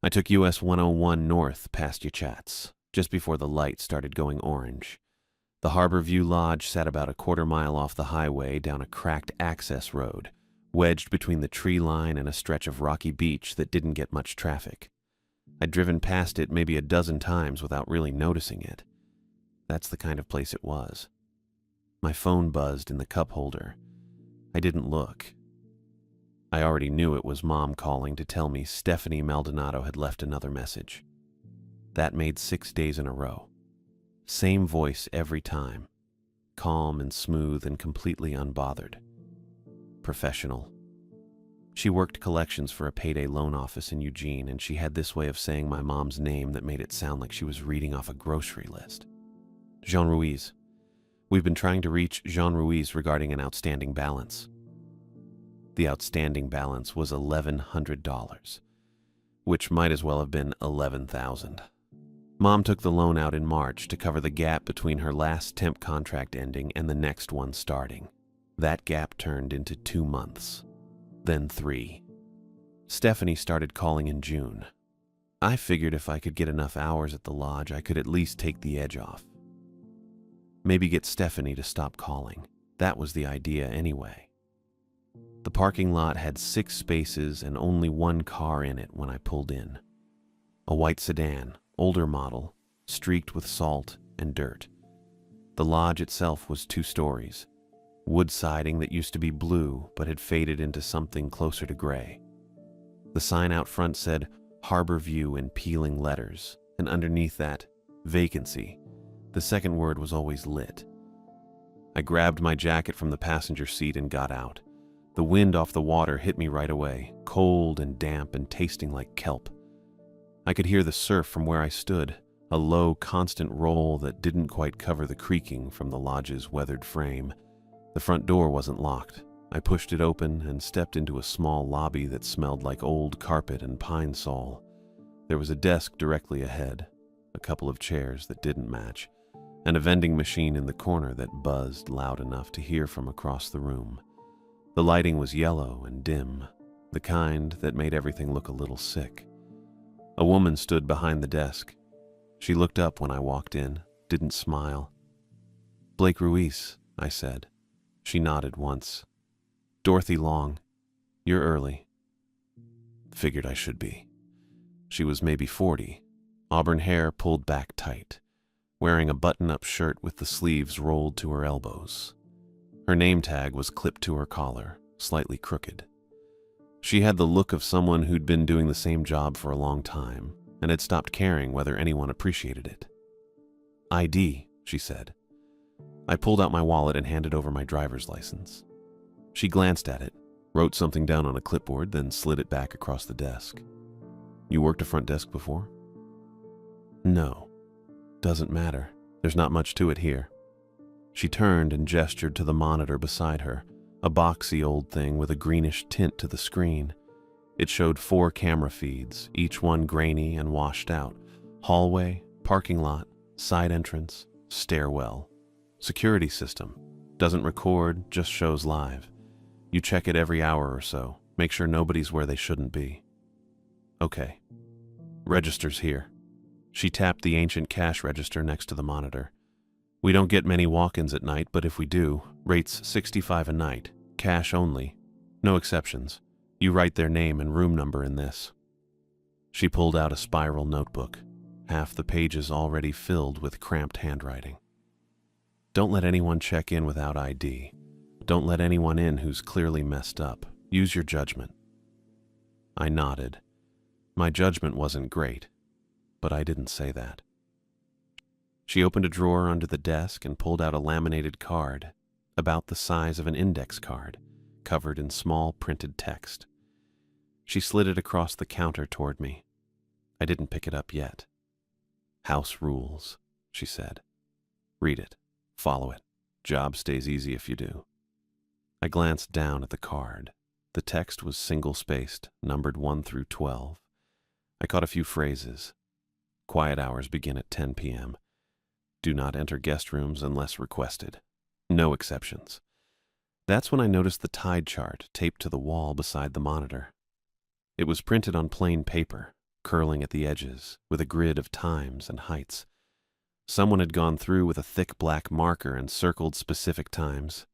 I took US 101 north past Yachats, just before the light started going orange. The Harbor View Lodge sat about a quarter-mile off the highway down a cracked access road, wedged between the tree line and a stretch of rocky beach that didn't get much traffic. I'd driven past it maybe a dozen times without really noticing it. That's the kind of place it was. My phone buzzed in the cup holder. I didn't look. I already knew it was Mom calling to tell me Stephanie Maldonado had left another message. That made 6 days in a row. Same voice every time. Calm and smooth and completely unbothered. Professional. She worked collections for a payday loan office in Eugene, and she had this way of saying my mom's name that made it sound like she was reading off a grocery list. Jean Ruiz. We've been trying to reach Jean Ruiz regarding an outstanding balance. The outstanding balance was $1,100, which might as well have been $11,000. Mom took the loan out in March to cover the gap between her last temp contract ending and the next one starting. That gap turned into 2 months, then 3. Stephanie started calling in June. I figured if I could get enough hours at the lodge, I could at least take the edge off. Maybe get Stephanie to stop calling. That was the idea anyway. The parking lot had 6 spaces and only 1 car in it when I pulled in. A white sedan, older model, streaked with salt and dirt. The lodge itself was 2 stories. Wood siding that used to be blue but had faded into something closer to gray. The sign out front said Harbor View in peeling letters, and underneath that, vacancy. The second word was always lit. I grabbed my jacket from the passenger seat and got out. The wind off the water hit me right away, cold and damp and tasting like kelp. I could hear the surf from where I stood, a low, constant roll that didn't quite cover the creaking from the lodge's weathered frame. The front door wasn't locked. I pushed it open and stepped into a small lobby that smelled like old carpet and pine sol. There was a desk directly ahead, a couple of chairs that didn't match, and a vending machine in the corner that buzzed loud enough to hear from across the room. The lighting was yellow and dim, the kind that made everything look a little sick. A woman stood behind the desk. She looked up when I walked in, didn't smile. "Blake Ruiz," I said. She nodded once. "Dorothy Long, you're early." Figured I should be. She was maybe 40, auburn hair pulled back tight, wearing a button-up shirt with the sleeves rolled to her elbows. Her name tag was clipped to her collar, slightly crooked. She had the look of someone who'd been doing the same job for a long time and had stopped caring whether anyone appreciated it. "ID," she said. I pulled out my wallet and handed over my driver's license. She glanced at it, wrote something down on a clipboard, then slid it back across the desk. "You worked a front desk before?" "No. Doesn't matter. There's not much to it here." She turned and gestured to the monitor beside her, a boxy old thing with a greenish tint to the screen. It showed 4 camera feeds, each one grainy and washed out. Hallway, parking lot, side entrance, stairwell. Security system. Doesn't record, just shows live. You check it every hour or so. Make sure nobody's where they shouldn't be. "Okay. Register's here." She tapped the ancient cash register next to the monitor. "We don't get many walk-ins at night, but if we do, rates $65 a night, cash only. No exceptions. You write their name and room number in this." She pulled out a spiral notebook, half the pages already filled with cramped handwriting. "Don't let anyone check in without ID. Don't let anyone in who's clearly messed up. Use your judgment." I nodded. My judgment wasn't great, but I didn't say that. She opened a drawer under the desk and pulled out a laminated card, about the size of an index card, covered in small printed text. She slid it across the counter toward me. I didn't pick it up yet. "House rules," she said. "Read it. Follow it. Job stays easy if you do." I glanced down at the card. The text was single-spaced, numbered 1 through 12. I caught a few phrases. Quiet hours begin at 10 p.m. Do not enter guest rooms unless requested. No exceptions. That's when I noticed the tide chart taped to the wall beside the monitor. It was printed on plain paper, curling at the edges, with a grid of times and heights. Someone had gone through with a thick black marker and circled specific times.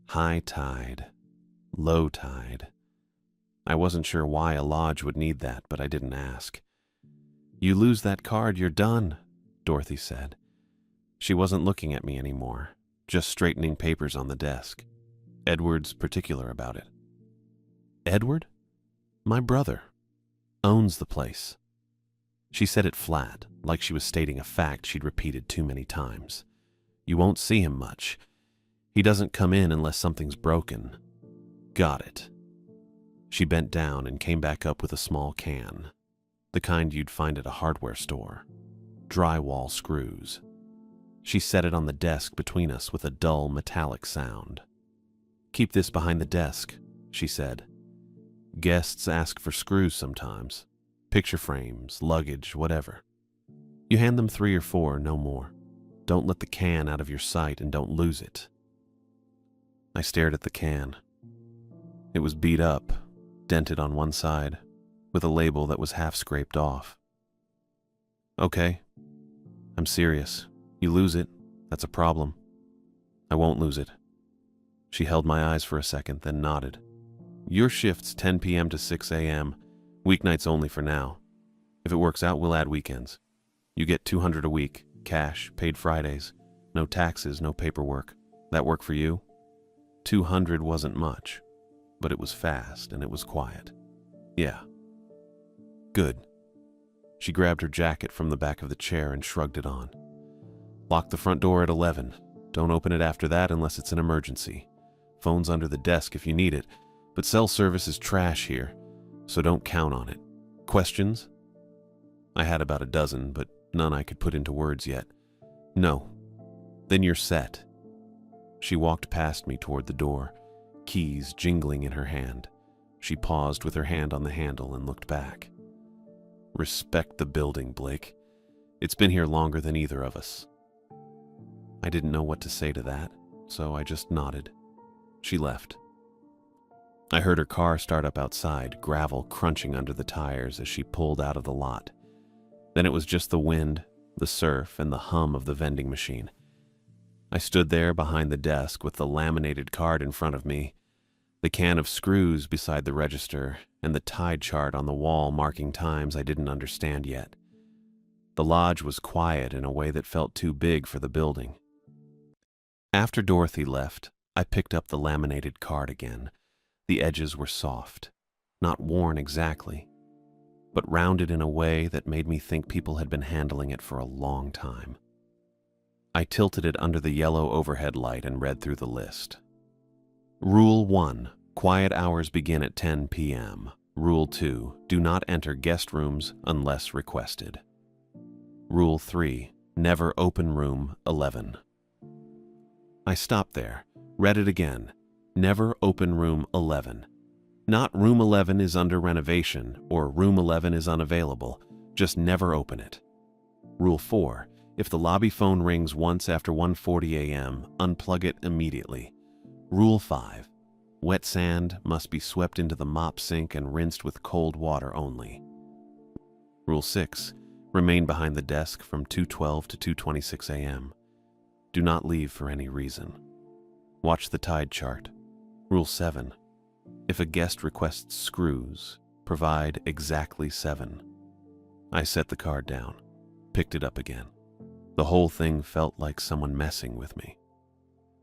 High tide, low tide. I wasn't sure why a lodge would need that, but I didn't ask. "You lose that card, you're done," Dorothy said. She wasn't looking at me anymore, just straightening papers on the desk. Edward's particular about it. Edward? My brother. Owns the place. She said it flat, like she was stating a fact she'd repeated too many times. You won't see him much. He doesn't come in unless something's broken. Got it. She bent down and came back up with a small can, the kind you'd find at a hardware store. Drywall screws. She set it on the desk between us with a dull metallic sound. "Keep this behind the desk," she said. "Guests ask for screws sometimes. Picture frames, luggage, whatever. You hand them 3 or 4, no more. Don't let the can out of your sight and don't lose it." I stared at the can. It was beat up, dented on one side, with a label that was half scraped off. "Okay. I'm serious. You lose it, that's a problem. I won't lose it." She held my eyes for a second, then nodded. "Your shift's 10 p.m. to 6 a.m., weeknights only for now. If it works out, we'll add weekends. You get $200 a week, cash, paid Fridays. No taxes, no paperwork. That work for you?" 200 wasn't much, but it was fast and it was quiet. "Yeah." "Good." She grabbed her jacket from the back of the chair and shrugged it on. "Lock the front door at 11. Don't open it after that unless it's an emergency. Phone's under the desk if you need it, but cell service is trash here, so don't count on it. Questions?" I had about a dozen, but none I could put into words yet. "No." "Then you're set." She walked past me toward the door, keys jingling in her hand. She paused with her hand on the handle and looked back. "Respect the building, Blake. It's been here longer than either of us." I didn't know what to say to that, so I just nodded. She left. I heard her car start up outside, gravel crunching under the tires as she pulled out of the lot. Then it was just the wind, the surf, and the hum of the vending machine. I stood there behind the desk with the laminated card in front of me, the can of screws beside the register, and the tide chart on the wall marking times I didn't understand yet. The lodge was quiet in a way that felt too big for the building. After Dorothy left, I picked up the laminated card again. The edges were soft, not worn exactly, but rounded in a way that made me think people had been handling it for a long time. I tilted it under the yellow overhead light and read through the list. Rule 1. Quiet hours begin at 10 p.m. Rule 2. Do not enter guest rooms unless requested. Rule 3. Never open room 11. I stopped there, read it again. Never open room 11. Not room 11 is under renovation or room 11 is unavailable. Just never open it. Rule 4. If the lobby phone rings once after 1:40 a.m., unplug it immediately. Rule 5. Wet sand must be swept into the mop sink and rinsed with cold water only. Rule 6. Remain behind the desk from 2:12 to 2:26 a.m. Do not leave for any reason. Watch the tide chart. Rule 7. If a guest requests screws, provide exactly 7. I set the card down, picked it up again. The whole thing felt like someone messing with me.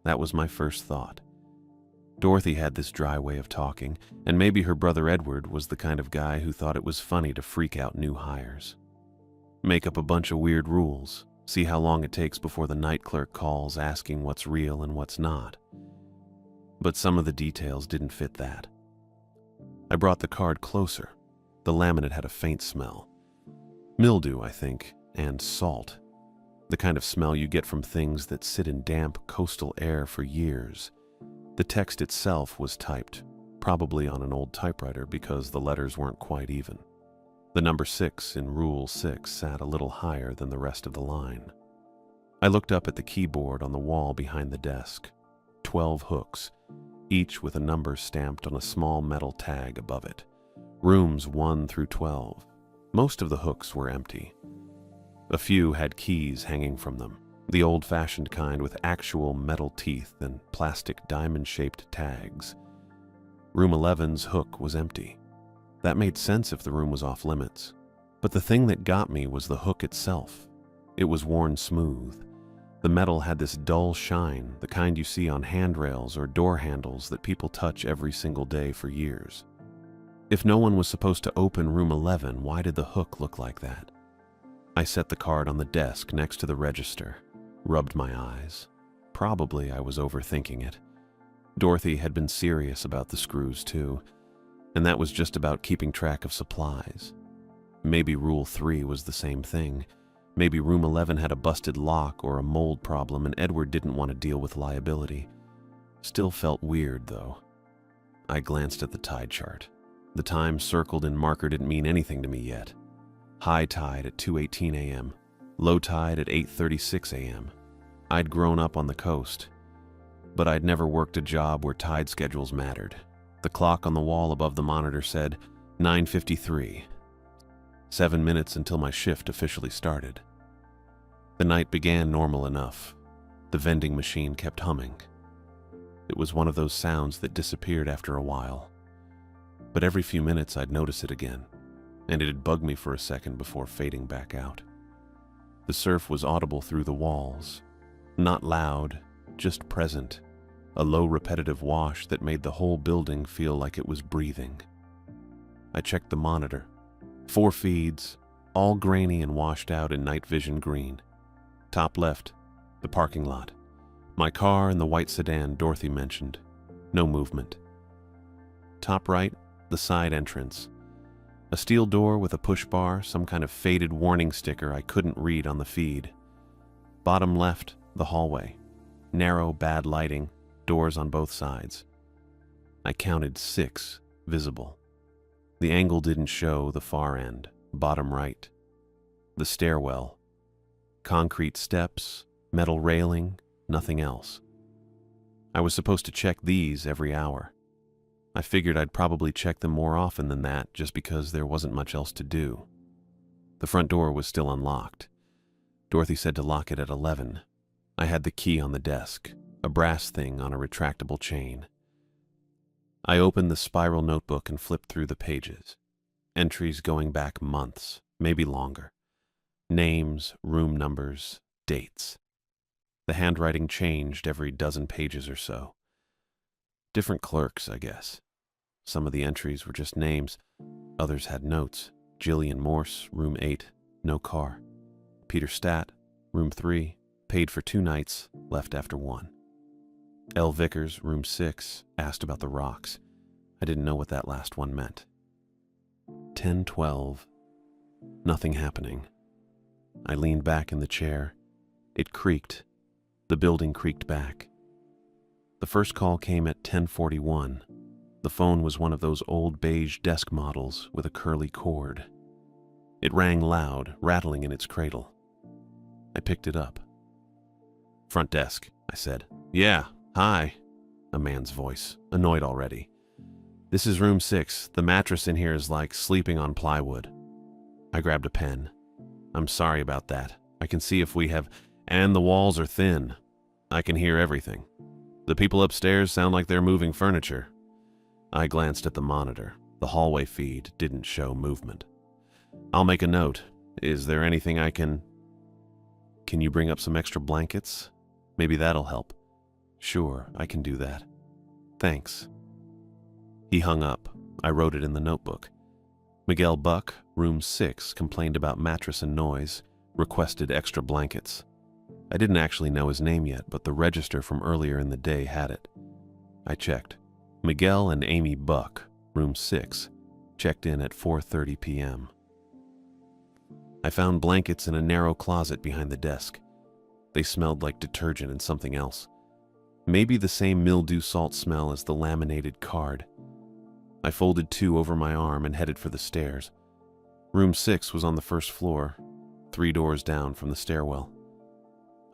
That was my first thought. Dorothy had this dry way of talking, and maybe her brother Edward was the kind of guy who thought it was funny to freak out new hires. Make up a bunch of weird rules, see how long it takes before the night clerk calls asking what's real and what's not. But some of the details didn't fit that. I brought the card closer. The laminate had a faint smell. Mildew, I think, and salt. The kind of smell you get from things that sit in damp coastal air for years. The text itself was typed, probably on an old typewriter because the letters weren't quite even. The number 6 in Rule 6 sat a little higher than the rest of the line. I looked up at the keyboard on the wall behind the desk. 12 hooks, each with a number stamped on a small metal tag above it. Rooms 1 through 12. Most of the hooks were empty. A few had keys hanging from them, the old-fashioned kind with actual metal teeth and plastic diamond-shaped tags. Room 11's hook was empty. That made sense if the room was off limits. But the thing that got me was the hook itself. It was worn smooth. The metal had this dull shine, the kind you see on handrails or door handles that people touch every single day for years. If no one was supposed to open room 11, why did the hook look like that? I set the card on the desk next to the register, rubbed my eyes. Probably I was overthinking it. Dorothy had been serious about the screws too, and that was just about keeping track of supplies. Maybe Rule 3 was the same thing. Maybe room 11 had a busted lock or a mold problem and Edward didn't want to deal with liability. Still felt weird though. I glanced at the tide chart. The time circled in marker didn't mean anything to me yet. High tide at 2:18 a.m., low tide at 8:36 a.m. I'd grown up on the coast, but I'd never worked a job where tide schedules mattered. The clock on the wall above the monitor said 9:53. 7 minutes until my shift officially started. The night began normal enough. The vending machine kept humming. It was one of those sounds that disappeared after a while. But every few minutes I'd notice it again, and it'd bug me for a second before fading back out. The surf was audible through the walls. Not loud, just present. A low repetitive wash that made the whole building feel like it was breathing. I checked the monitor. 4 feeds, all grainy and washed out in night vision green. Top left, the parking lot. My car and the white sedan Dorothy mentioned. No movement. Top right, the side entrance. A steel door with a push bar, some kind of faded warning sticker I couldn't read on the feed. Bottom left, the hallway. Narrow, bad lighting, doors on both sides. I counted 6 visible. The angle didn't show the far end, bottom right. The stairwell. Concrete steps, metal railing, nothing else. I was supposed to check these every hour. I figured I'd probably check them more often than that just because there wasn't much else to do. The front door was still unlocked. Dorothy said to lock it at 11. I had the key on the desk, a brass thing on a retractable chain. I opened the spiral notebook and flipped through the pages. Entries going back months, maybe longer. Names, room numbers, dates. The handwriting changed every dozen pages or so. Different clerks, I guess. Some of the entries were just names. Others had notes. Jillian Morse, room 8, no car. Peter Stat, room 3, paid for 2 nights, left after 1. L. Vickers, room 6, asked about the rocks. I didn't know what that last one meant. 10:12. Nothing happening. I leaned back in the chair. It creaked. The building creaked back. The first call came at 10:41. The phone was one of those old beige desk models with a curly cord. It rang loud, rattling in its cradle. I picked it up. "Front desk," I said. "Yeah, hi," a man's voice, annoyed already. "This is room 6. The mattress in here is like sleeping on plywood." I grabbed a pen. "I'm sorry about that. I can see if we have, and the walls are thin. I can hear everything. The people upstairs sound like they're moving furniture." I glanced at the monitor. The hallway feed didn't show movement. "I'll make a note. Is there anything I can you bring up some extra blankets? Maybe that'll help." "Sure, I can do that. Thanks." He hung up. I wrote it in the notebook. Miguel Buck, room 6, complained about mattress and noise, requested extra blankets. I didn't actually know his name yet, but the register from earlier in the day had it. I checked. Miguel and Amy Buck, room 6, checked in at 4:30 p.m. I found blankets in a narrow closet behind the desk. They smelled like detergent and something else. Maybe the same mildew salt smell as the laminated card. I folded 2 over my arm and headed for the stairs. Room 6 was on the first floor, 3 doors down from the stairwell.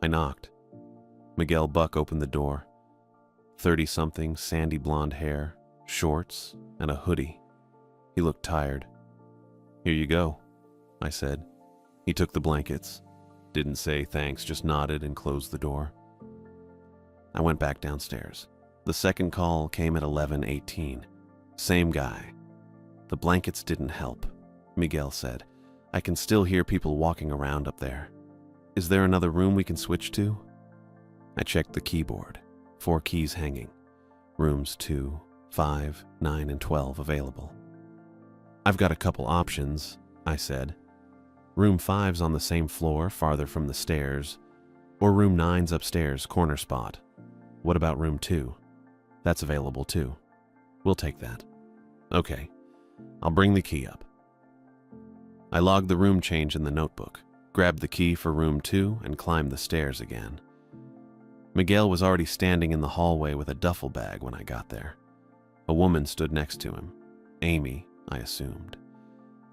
I knocked. Miguel Buck opened the door. 30-something, sandy blonde hair, shorts, and a hoodie. He looked tired. "Here you go." I said. He took the blankets. Didn't say thanks, just nodded and closed the door. I went back downstairs. The second call came at 11:18. Same guy. The blankets didn't help, Miguel said. I can still hear people walking around up there. Is there another room we can switch to? I checked the keyboard. 4 keys hanging. Rooms 2, 5, 9, and 12 available. I've got a couple options, I said. Room 5's on the same floor, farther from the stairs, or room 9's upstairs, corner spot. What about room 2? That's available too. We'll take that. Okay, I'll bring the key up. I logged the room change in the notebook, grabbed the key for room 2, and climbed the stairs again. Miguel was already standing in the hallway with a duffel bag when I got there. A woman stood next to him. Amy, I assumed.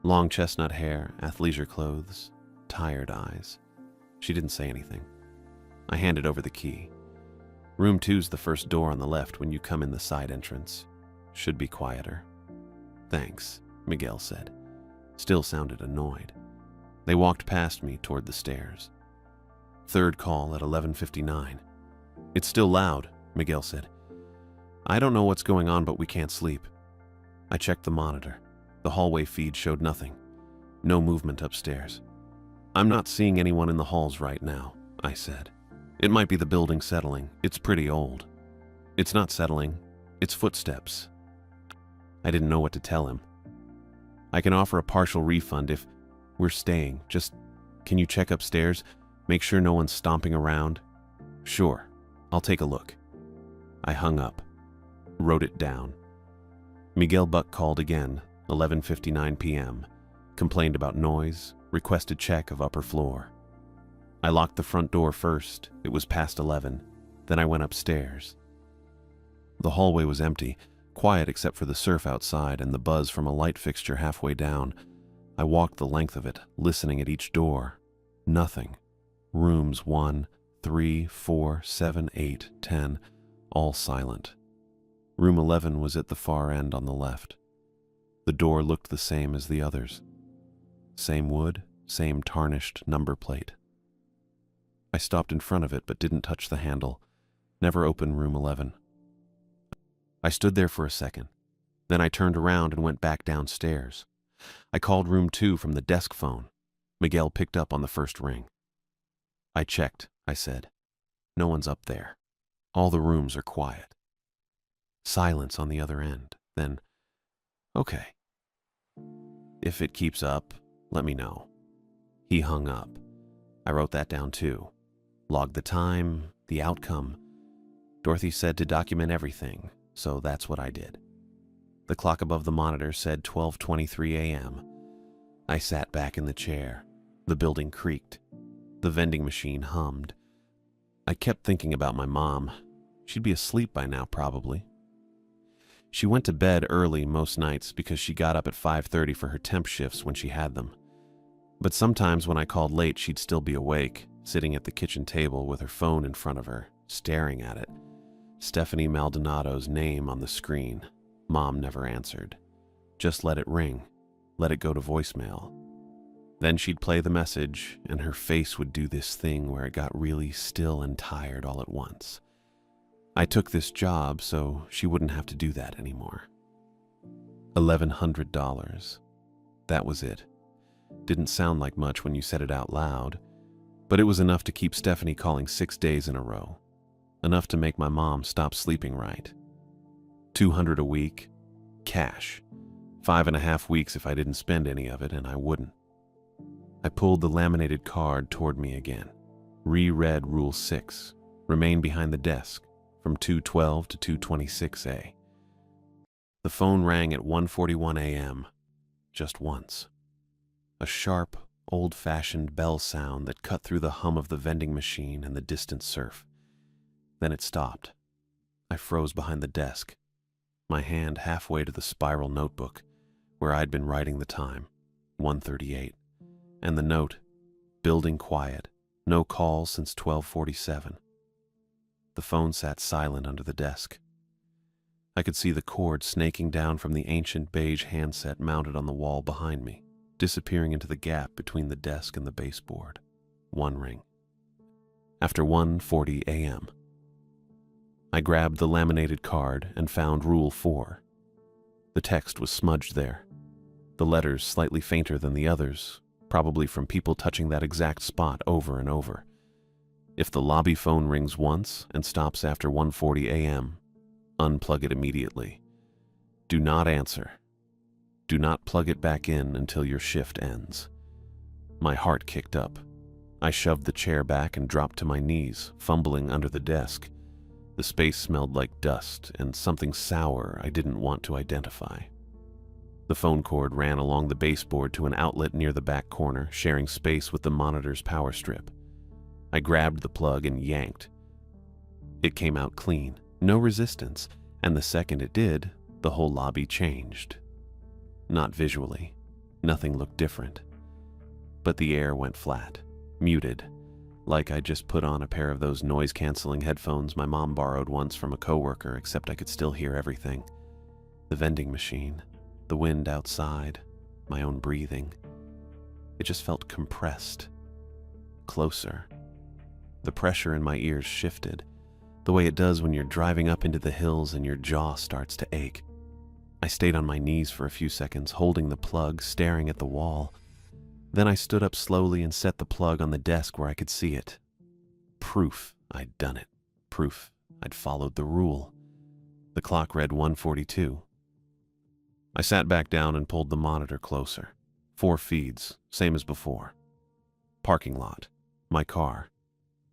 Long chestnut hair, athleisure clothes, tired eyes. She didn't say anything. I handed over the key. Room 2's the first door on the left when you come in the side entrance. Should be quieter. Thanks, Miguel said. Still sounded annoyed. They walked past me toward the stairs. Third call at 11:59. It's still loud, Miguel said. I don't know what's going on, but we can't sleep. I checked the monitor. The hallway feed showed nothing. No movement upstairs. I'm not seeing anyone in the halls right now, I said. It might be the building settling. It's pretty old. It's not settling. It's footsteps. I didn't know what to tell him. I can offer a partial refund if we're staying. Just, can you check upstairs? Make sure no one's stomping around? Sure. I'll take a look. I hung up. Wrote it down. Miguel Buck called again, 11:59 p.m. Complained about noise, requested check of upper floor. I locked the front door first. It was past 11. Then I went upstairs. The hallway was empty, quiet except for the surf outside and the buzz from a light fixture halfway down. I walked the length of it, listening at each door. Nothing. Rooms 1, 3, 4, 7, 8, 10, all silent. Room 11 was at the far end on the left. The door looked the same as the others. Same wood, same tarnished number plate. I stopped in front of it but didn't touch the handle. Never opened room 11. I stood there for a second. Then I turned around and went back downstairs. I called room 2 from the desk phone. Miguel picked up on the first ring. I checked, I said. No one's up there. All the rooms are quiet. Silence on the other end. Then, okay. If it keeps up, let me know. He hung up. I wrote that down too. Logged the time, the outcome. Dorothy said to document everything, so that's what I did. The clock above the monitor said 12:23 a.m. I sat back in the chair. The building creaked. The vending machine hummed. I kept thinking about my mom. She'd be asleep by now, probably. She went to bed early most nights because she got up at 5:30 for her temp shifts when she had them. But sometimes when I called late, she'd still be awake, sitting at the kitchen table with her phone in front of her, staring at it. Stephanie Maldonado's name on the screen. Mom never answered. Just let it ring. Let it go to voicemail. Then she'd play the message, and her face would do this thing where it got really still and tired all at once. I took this job so she wouldn't have to do that anymore. $1,100. That was it. Didn't sound like much when you said it out loud, but it was enough to keep Stephanie calling 6 days in a row. Enough to make my mom stop sleeping right. $200 a week, cash. 5.5 weeks if I didn't spend any of it, and I wouldn't. I pulled the laminated card toward me again. Reread Rule 6. Remain behind the desk from 2:12 to 2:26 The phone rang at 1:41 a.m. Just once. A sharp, old-fashioned bell sound that cut through the hum of the vending machine and the distant surf. Then it stopped. I froze behind the desk, my hand halfway to the spiral notebook where I'd been writing the time, 1:38, and the note, building quiet, no calls since 12:47. The phone sat silent under the desk. I could see the cord snaking down from the ancient beige handset mounted on the wall behind me, disappearing into the gap between the desk and the baseboard. 1 ring. After 1:40 a.m., I grabbed the laminated card and found Rule 4. The text was smudged there, the letters slightly fainter than the others, probably from people touching that exact spot over and over. If the lobby phone rings once and stops after 1:40 a.m., unplug it immediately. Do not answer. Do not plug it back in until your shift ends. My heart kicked up. I shoved the chair back and dropped to my knees, fumbling under the desk. The space smelled like dust and something sour I didn't want to identify. The phone cord ran along the baseboard to an outlet near the back corner, sharing space with the monitor's power strip. I grabbed the plug and yanked. It came out clean, no resistance, and the second it did, the whole lobby changed. Not visually. Nothing looked different. But the air went flat, muted, like I just put on a pair of those noise-canceling headphones my mom borrowed once from a coworker, except I could still hear everything. The vending machine, the wind outside, my own breathing. It just felt compressed. Closer. The pressure in my ears shifted, the way it does when you're driving up into the hills and your jaw starts to ache. I stayed on my knees for a few seconds, holding the plug, staring at the wall. Then I stood up slowly and set the plug on the desk where I could see it. Proof I'd done it. Proof I'd followed the rule. The clock read 1:42. I sat back down and pulled the monitor closer. 4 feeds, same as before. Parking lot. My car.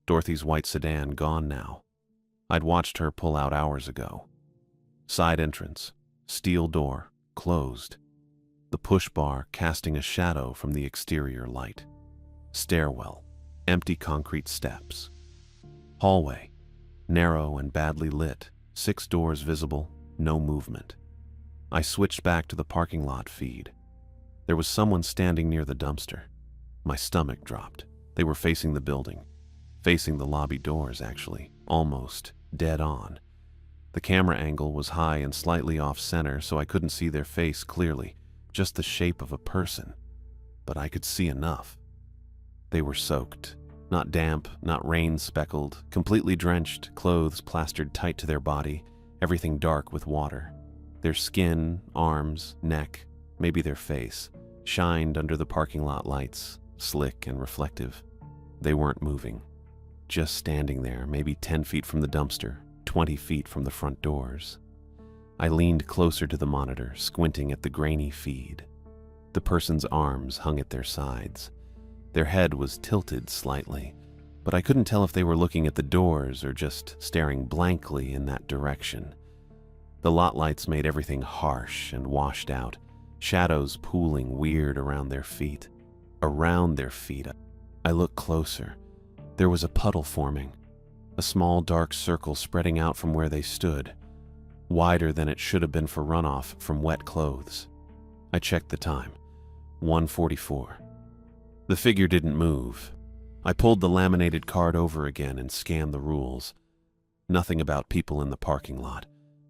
Dorothy's white sedan gone now. I'd watched her pull out hours ago. Side entrance. Steel door. Closed. The push bar casting a shadow from the exterior light. Stairwell. Empty concrete steps. Hallway. Narrow and badly lit. 6 doors visible. No movement. I switched back to the parking lot feed. There was someone standing near the dumpster. My stomach dropped. They were facing the building. Facing the lobby doors, actually. Almost dead on. The camera angle was high and slightly off-center, so I couldn't see their face clearly, just the shape of a person. But I could see enough. They were soaked. Not damp, not rain-speckled, completely drenched, clothes plastered tight to their body, everything dark with water. Their skin, arms, neck, maybe their face, shined under the parking lot lights, slick and reflective. They weren't moving. Just standing there, maybe 10 feet from the dumpster, 20 feet from the front doors. I leaned closer to the monitor, squinting at the grainy feed. The person's arms hung at their sides. Their head was tilted slightly, but I couldn't tell if they were looking at the doors or just staring blankly in that direction. The lot lights made everything harsh and washed out, shadows pooling weird around their feet. Around their feet, I looked closer. There was a puddle forming, a small dark circle spreading out from where they stood, wider than it should have been for runoff from wet clothes. I checked the time, 1:44. The figure didn't move. I pulled the laminated card over again and scanned the rules. Nothing about people in the parking lot.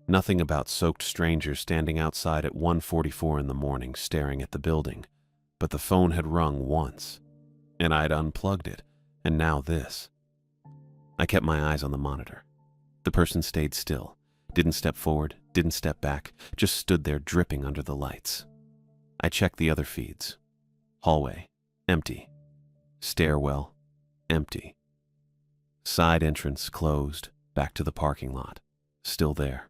Nothing about soaked strangers standing outside at 1:44 in the morning staring at the building. But the phone had rung once, and I'd unplugged it, and now this. I kept my eyes on the monitor. The person stayed still, didn't step forward, didn't step back, just stood there dripping under the lights. I checked the other feeds. Hallway, empty. Stairwell, empty. Side entrance closed, back to the parking lot, still there.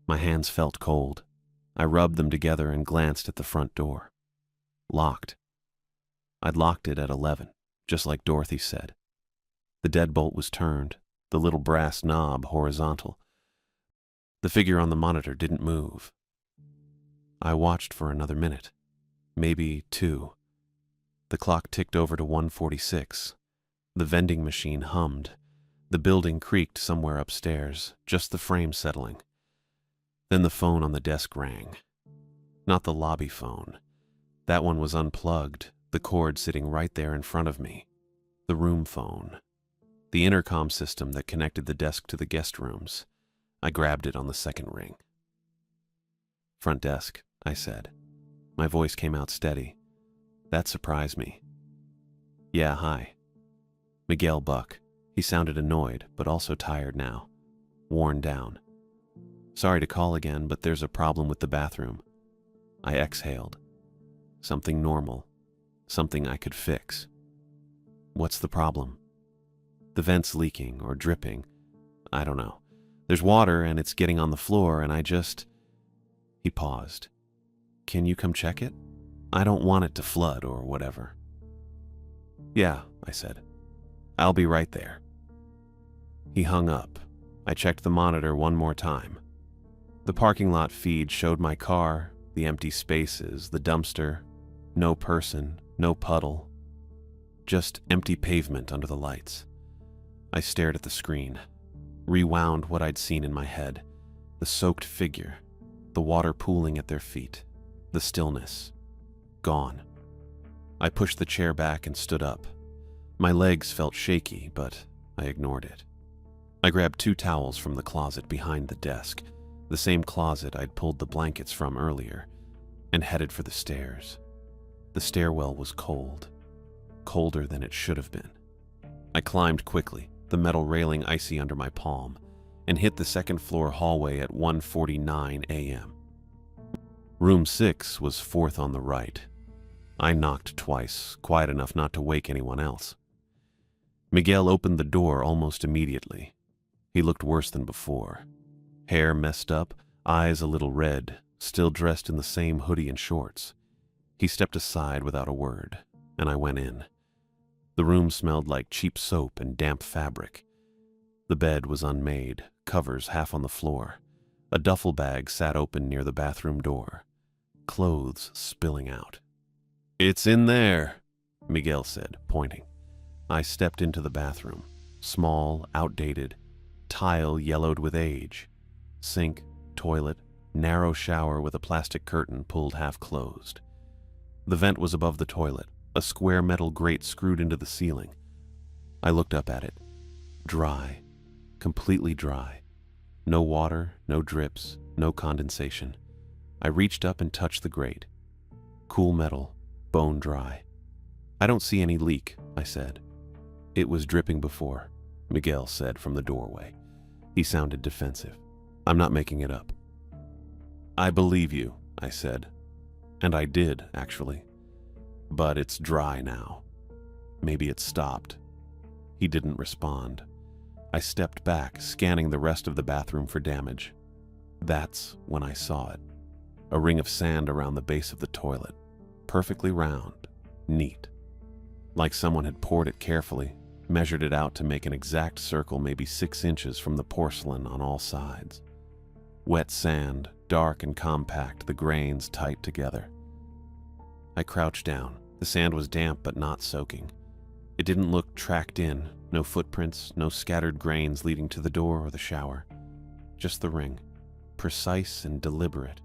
My hands felt cold. I rubbed them together and glanced at the front door. Locked. I'd locked it at 11, just like Dorothy said. The deadbolt was turned, the little brass knob horizontal. The figure on the monitor didn't move. I watched for another minute, maybe 2. The clock ticked over to 1:46. The vending machine hummed. The building creaked somewhere upstairs, just the frame settling. Then the phone on the desk rang. Not the lobby phone. That one was unplugged, the cord sitting right there in front of me. The room phone. The intercom system that connected the desk to the guest rooms. I grabbed it on the second ring. "Front desk," I said. My voice came out steady. That surprised me. "Yeah, hi." Miguel Buck. He sounded annoyed, but also tired now. Worn down. "Sorry to call again, but there's a problem with the bathroom." I exhaled. Something normal. Something I could fix. "What's the problem?" "The vent's leaking or dripping. I don't know. There's water and it's getting on the floor and I just..." He paused. "Can you come check it? I don't want it to flood or whatever." "Yeah," I said. "I'll be right there." He hung up. I checked the monitor one more time. The parking lot feed showed my car, the empty spaces, the dumpster, no person, no puddle, just empty pavement under the lights. I stared at the screen, rewound what I'd seen in my head, the soaked figure, the water pooling at their feet, the stillness. Gone. I pushed the chair back and stood up. My legs felt shaky, but I ignored it. I grabbed 2 towels from the closet behind the desk, the same closet I'd pulled the blankets from earlier, and headed for the stairs. The stairwell was cold, colder than it should have been. I climbed quickly, the metal railing icy under my palm, and hit the second-floor hallway at 1:49 a.m. Room 6 was 4th on the right. I knocked twice, quiet enough not to wake anyone else. Miguel opened the door almost immediately. He looked worse than before. Hair messed up, eyes a little red, still dressed in the same hoodie and shorts. He stepped aside without a word, and I went in. The room smelled like cheap soap and damp fabric. The bed was unmade, covers half on the floor. A duffel bag sat open near the bathroom door, clothes spilling out. "It's in there," Miguel said, pointing. I stepped into the bathroom, small, outdated, tile yellowed with age. Sink, toilet, narrow shower with a plastic curtain pulled half closed. The vent was above the toilet, a square metal grate screwed into the ceiling. I looked up at it. Dry, completely dry. No water, no drips, no condensation. I reached up and touched the grate. Cool metal, bone dry. "I don't see any leak," I said. "It was dripping before," Miguel said from the doorway. He sounded defensive. "I'm not making it up." "I believe you," I said. And I did, actually. "But it's dry now. Maybe it stopped." He didn't respond. I stepped back, scanning the rest of the bathroom for damage. That's when I saw it. A ring of sand around the base of the toilet. Perfectly round, neat. Like someone had poured it carefully, measured it out to make an exact circle maybe 6 inches from the porcelain on all sides. Wet sand, dark and compact, the grains tight together. I crouched down. The sand was damp but not soaking. It didn't look tracked in, no footprints, no scattered grains leading to the door or the shower. Just the ring, precise and deliberate.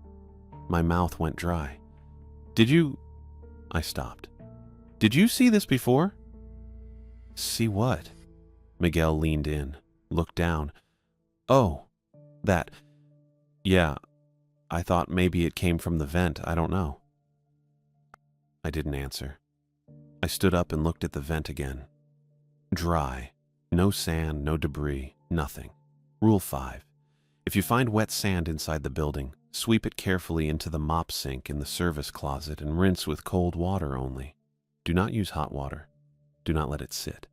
My mouth went dry. "Did you..." I stopped. "Did you see this before?" "See what?" Miguel leaned in, looked down. "Oh, that. Yeah, I thought maybe it came from the vent, I don't know." I didn't answer. I stood up and looked at the vent again. Dry. No sand, no debris, nothing. Rule 5. If you find wet sand inside the building, sweep it carefully into the mop sink in the service closet and rinse with cold water only. Do not use hot water. Do not let it sit.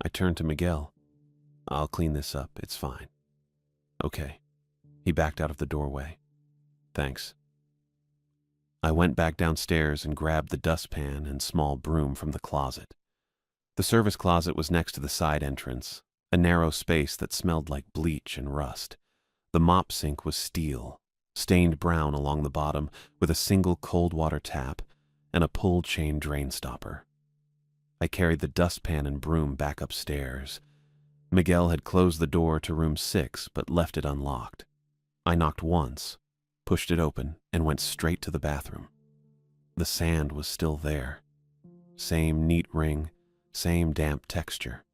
I turned to Miguel. "I'll clean this up, it's fine." "Okay." He backed out of the doorway. "Thanks." I went back downstairs and grabbed the dustpan and small broom from the closet. The service closet was next to the side entrance, a narrow space that smelled like bleach and rust. The mop sink was steel, stained brown along the bottom, with a single cold water tap and a pull-chain drain stopper. I carried the dustpan and broom back upstairs. Miguel had closed the door to room 6 but left it unlocked. I knocked once, pushed it open, and went straight to the bathroom. The sand was still there. Same neat ring, same damp texture.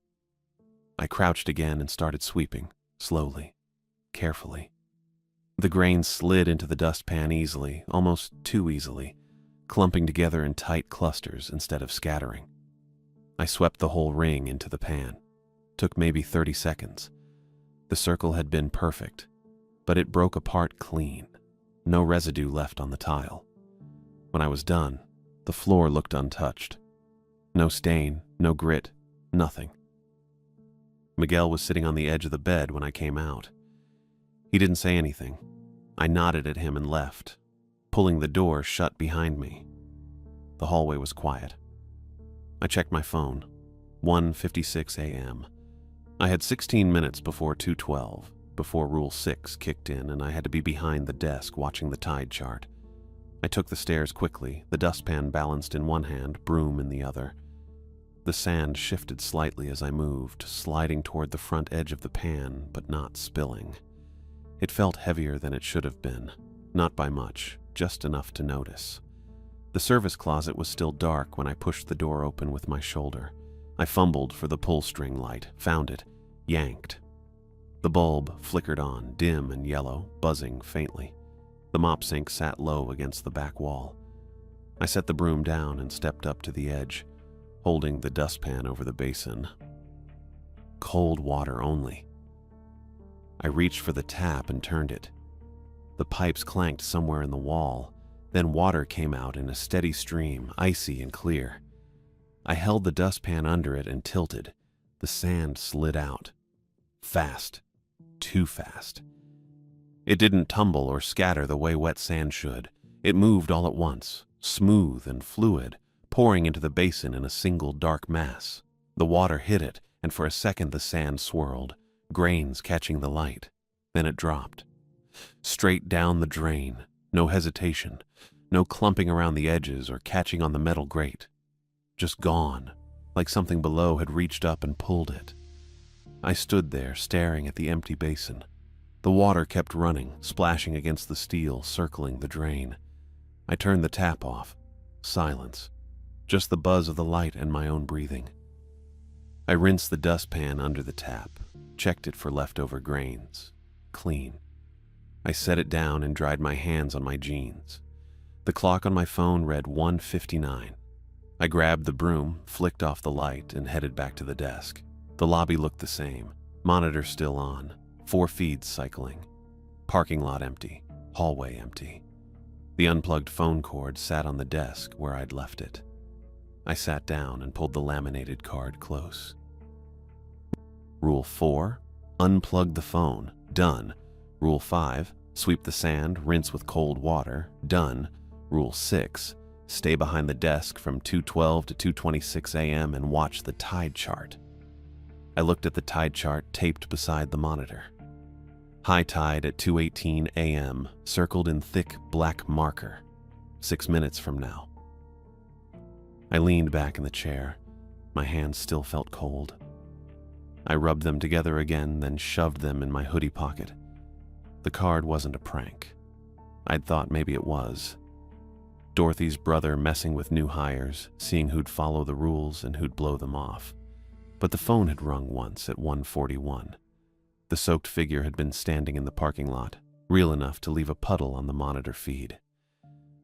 I crouched again and started sweeping, slowly, carefully. The grains slid into the dustpan easily, almost too easily. clumping together in tight clusters instead of scattering. I swept the whole ring into the pan. Took maybe 30 seconds. The circle had been perfect, but it broke apart clean. No residue left on the tile. When I was done, the floor looked untouched. No stain, no grit, nothing. Miguel was sitting on the edge of the bed when I came out. He didn't say anything. I nodded at him and left, pulling the door shut behind me. The hallway was quiet. I checked my phone. 1:56 a.m. I had 16 minutes before 2:12, before Rule 6 kicked in, and I had to be behind the desk watching the tide chart. I took the stairs quickly, the dustpan balanced in one hand, broom in the other. The sand shifted slightly as I moved, sliding toward the front edge of the pan, but not spilling. It felt heavier than it should have been, not by much, just enough to notice. The service closet was still dark when I pushed the door open with my shoulder. I fumbled for the pull string light, found it, yanked. The bulb flickered on, dim and yellow, buzzing faintly. The mop sink sat low against the back wall. I set the broom down and stepped up to the edge, holding the dustpan over the basin. Cold water only. I reached for the tap and turned it. The pipes clanked somewhere in the wall. Then water came out in a steady stream, icy and clear. I held the dustpan under it and tilted. The sand slid out. Fast. Too fast. It didn't tumble or scatter the way wet sand should. It moved all at once, smooth and fluid, pouring into the basin in a single dark mass. The water hit it, and for a second the sand swirled, grains catching the light. Then it dropped. Straight down the drain. No hesitation. No clumping around the edges or catching on the metal grate. Just gone, like something below had reached up and pulled it. I stood there, staring at the empty basin. The water kept running, splashing against the steel, circling the drain. I turned the tap off. Silence. Just the buzz of the light and my own breathing. I rinsed the dustpan under the tap, checked it for leftover grains. Clean. I set it down and dried my hands on my jeans. The clock on my phone read 1:59. I grabbed the broom, flicked off the light, and headed back to the desk. The lobby looked the same. Monitor still on. 4 feeds cycling. Parking lot empty. Hallway empty. The unplugged phone cord sat on the desk where I'd left it. I sat down and pulled the laminated card close. Rule 4, unplug the phone. Done. Rule 5, sweep the sand, rinse with cold water. Done. Rule 6, stay behind the desk from 2:12 to 2:26 a.m. and watch the tide chart. I looked at the tide chart taped beside the monitor. High tide at 2:18 a.m., circled in thick black marker. 6 minutes from now. I leaned back in the chair. My hands still felt cold. I rubbed them together again, then shoved them in my hoodie pocket. The card wasn't a prank. I'd thought maybe it was. Dorothy's brother messing with new hires, seeing who'd follow the rules and who'd blow them off. But the phone had rung once at 1:41. The soaked figure had been standing in the parking lot, real enough to leave a puddle on the monitor feed.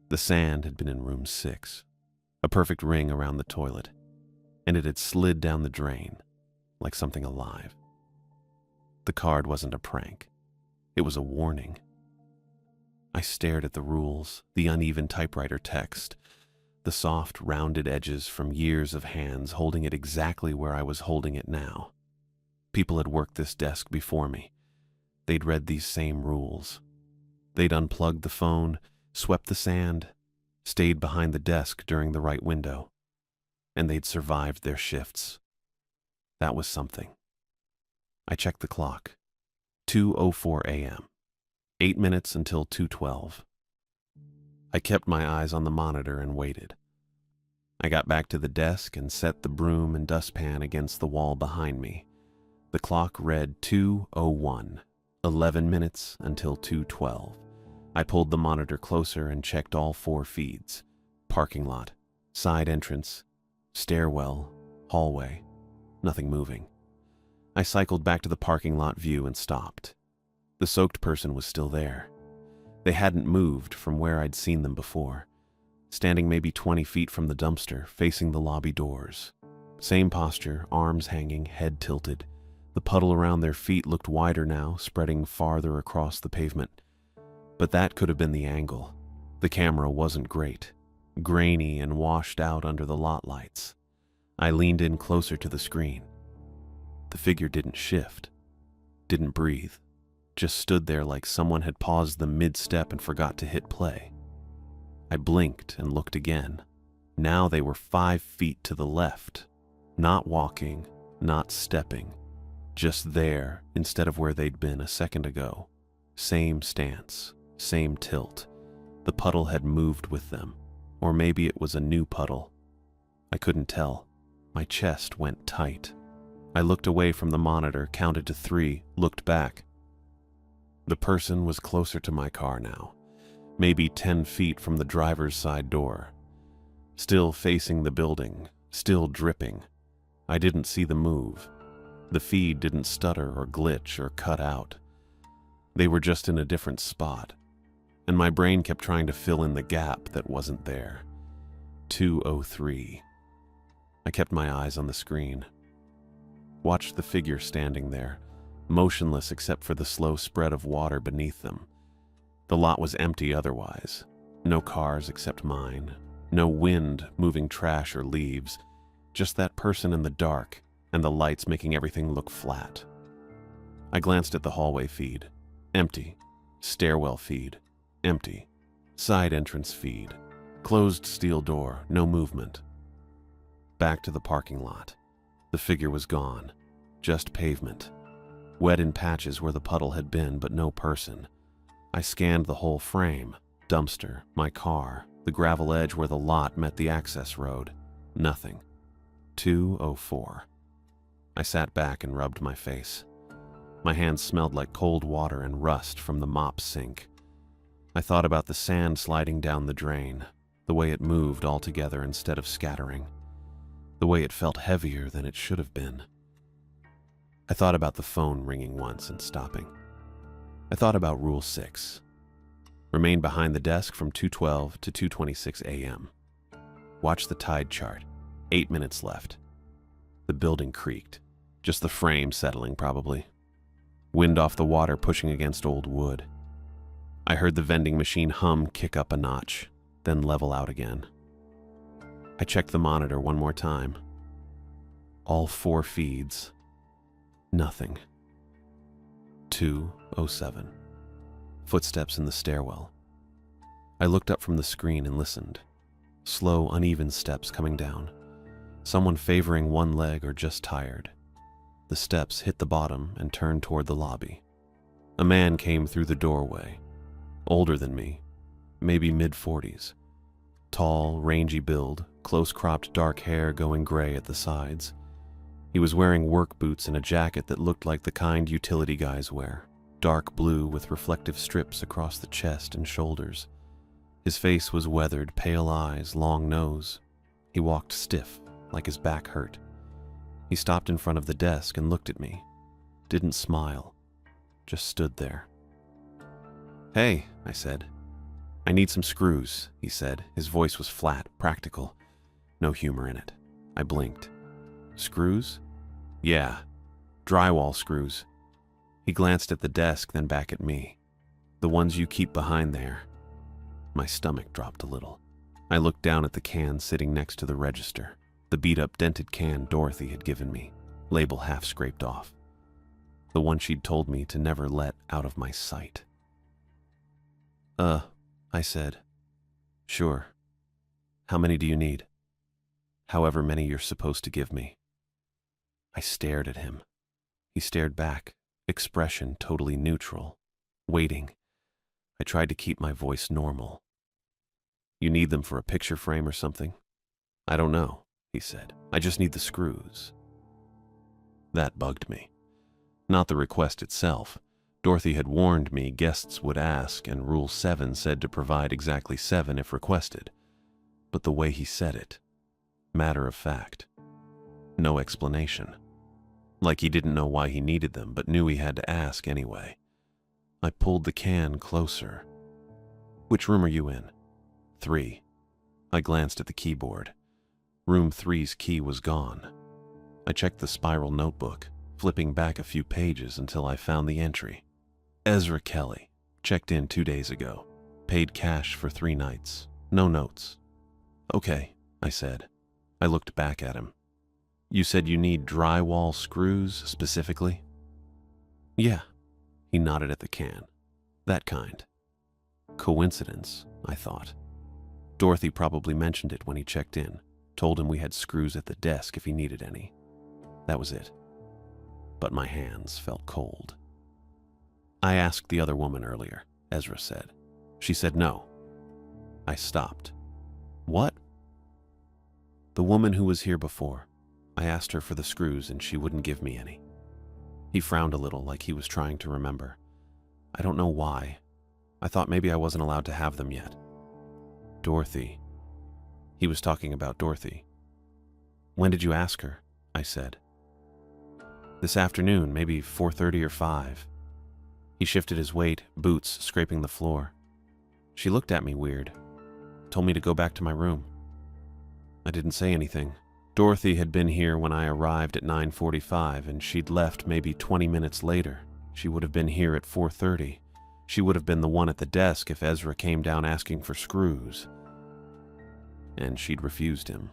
The sand had been in room 6, a perfect ring around the toilet, and it had slid down the drain like something alive. The card wasn't a prank. It was a warning. I stared at the rules, the uneven typewriter text, the soft, rounded edges from years of hands holding it exactly where I was holding it now. People had worked this desk before me. They'd read these same rules. They'd unplugged the phone, swept the sand, stayed behind the desk during the right window, and they'd survived their shifts. That was something. I checked the clock. 2:04 a.m. 8 minutes until 2:12. I kept my eyes on the monitor and waited. I got back to the desk and set the broom and dustpan against the wall behind me. The clock read 2:01, 11 minutes until 2:12. I pulled the monitor closer and checked all 4 feeds. Parking lot, side entrance, stairwell, hallway. Nothing moving. I cycled back to the parking lot view and stopped. The soaked person was still there. They hadn't moved from where I'd seen them before. standing maybe 20 feet from the dumpster, facing the lobby doors. Same posture, arms hanging, head tilted. The puddle around their feet looked wider now, spreading farther across the pavement. But that could have been the angle. The camera wasn't great, grainy and washed out under the lot lights. I leaned in closer to the screen. The figure didn't shift, didn't breathe, just stood there like someone had paused them mid-step and forgot to hit play. I blinked and looked again. Now they were 5 feet to the left, not walking, not stepping, just there instead of where they'd been a second ago. Same stance, same tilt. The puddle had moved with them, or maybe it was a new puddle. I couldn't tell. My chest went tight. I looked away from the monitor, counted to 3, looked back. The person was closer to my car now, maybe 10 feet from the driver's side door. Still facing the building, still dripping. I didn't see the move. The feed didn't stutter or glitch or cut out. They were just in a different spot, and my brain kept trying to fill in the gap that wasn't there. 203. I kept my eyes on the screen. Watched the figure standing there, motionless except for the slow spread of water beneath them. The lot was empty otherwise. No cars except mine. No wind moving trash or leaves. Just that person in the dark, and the lights making everything look flat. I glanced at the hallway feed. Empty. Stairwell feed. Empty. Side entrance feed. Closed steel door. No movement. Back to the parking lot. The figure was gone. Just pavement. Wet in patches where the puddle had been, but no person. I scanned the whole frame. Dumpster, my car, the gravel edge where the lot met the access road. Nothing. 204. I sat back and rubbed my face. My hands smelled like cold water and rust from the mop sink. I thought about the sand sliding down the drain, the way it moved all together instead of scattering, the way it felt heavier than it should have been. I thought about the phone ringing once and stopping. I thought about Rule 6. Remain behind the desk from 2:12 to 2:26 a.m. Watch the tide chart. 8 minutes left. The building creaked. Just the frame settling, probably. Wind off the water pushing against old wood. I heard the vending machine hum kick up a notch, then level out again. I checked the monitor one more time. All 4 feeds. Nothing. 2:07. Footsteps in the stairwell. I looked up from the screen and listened. Slow, uneven steps coming down. Someone favoring one leg or just tired. The steps hit the bottom and turned toward the lobby. A man came through the doorway. Older than me, maybe mid-40s. Tall, rangy build, close-cropped dark hair going gray at the sides. He was wearing work boots and a jacket that looked like the kind utility guys wear, dark blue with reflective strips across the chest and shoulders. His face was weathered, pale eyes, long nose. He walked stiff, like his back hurt. He stopped in front of the desk and looked at me. Didn't smile, just stood there. "Hey," I said. "I need some screws," he said. His voice was flat, practical. No humor in it. I blinked. "Screws?" "Yeah, drywall screws." He glanced at the desk, then back at me. "The ones you keep behind there." My stomach dropped a little. I looked down at the can sitting next to the register, the beat-up dented can Dorothy had given me, label half scraped off. The one she'd told me to never let out of my sight. I said. "Sure. How many do you need?" "However many you're supposed to give me." I stared at him. He stared back, expression totally neutral, waiting. I tried to keep my voice normal. "You need them for a picture frame or something?" "I don't know," he said. "I just need the screws." That bugged me. Not the request itself. Dorothy had warned me guests would ask, and Rule 7 said to provide exactly 7 if requested. But the way he said it, matter of fact. No explanation. Like he didn't know why he needed them, but knew he had to ask anyway. I pulled the can closer. "Which room are you in?" 3. I glanced at the keyboard. Room 3's key was gone. I checked the spiral notebook, flipping back a few pages until I found the entry. Ezra Kelly, checked in 2 days ago. Paid cash for 3 nights. No notes. Okay, I said. I looked back at him. You said you need drywall screws specifically? Yeah. He nodded at the can. That kind. Coincidence, I thought. Dorothy probably mentioned it when he checked in, told him we had screws at the desk if he needed any. That was it. But my hands felt cold. I asked the other woman earlier, Ezra said. She said no. I stopped. What? The woman who was here before. I asked her for the screws and she wouldn't give me any. He frowned a little, like he was trying to remember. I don't know why. I thought maybe I wasn't allowed to have them yet. Dorothy. He was talking about Dorothy. When did you ask her? I said. This afternoon, maybe 4:30 or 5. He shifted his weight, boots scraping the floor. She looked at me weird. Told me to go back to my room. I didn't say anything. Dorothy had been here when I arrived at 9:45 and she'd left maybe 20 minutes later. She would have been here at 4:30. She would have been the one at the desk if Ezra came down asking for screws. And she'd refused him.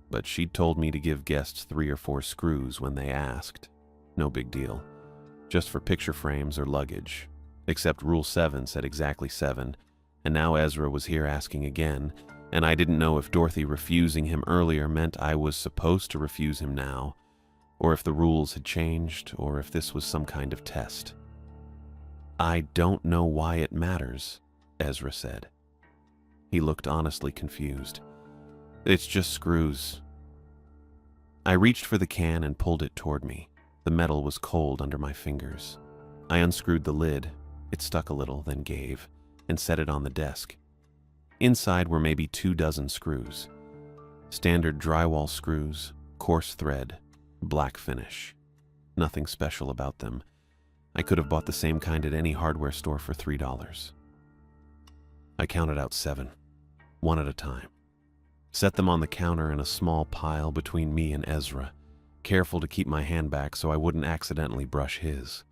But she'd told me to give guests 3 or 4 screws when they asked. No big deal. Just for picture frames or luggage. Except Rule 7 said exactly 7, and now Ezra was here asking again, and I didn't know if Dorothy refusing him earlier meant I was supposed to refuse him now, or if the rules had changed, or if this was some kind of test. I don't know why it matters, Ezra said. He looked honestly confused. It's just screws. I reached for the can and pulled it toward me. The metal was cold under my fingers. I unscrewed the lid. It stuck a little, then gave, and set it on the desk. Inside were maybe 24 screws. Standard drywall screws, coarse thread, black finish. Nothing special about them. I could have bought the same kind at any hardware store for $3. I counted out 7, one at a time. Set them on the counter in a small pile between me and Ezra, careful to keep my hand back so I wouldn't accidentally brush his.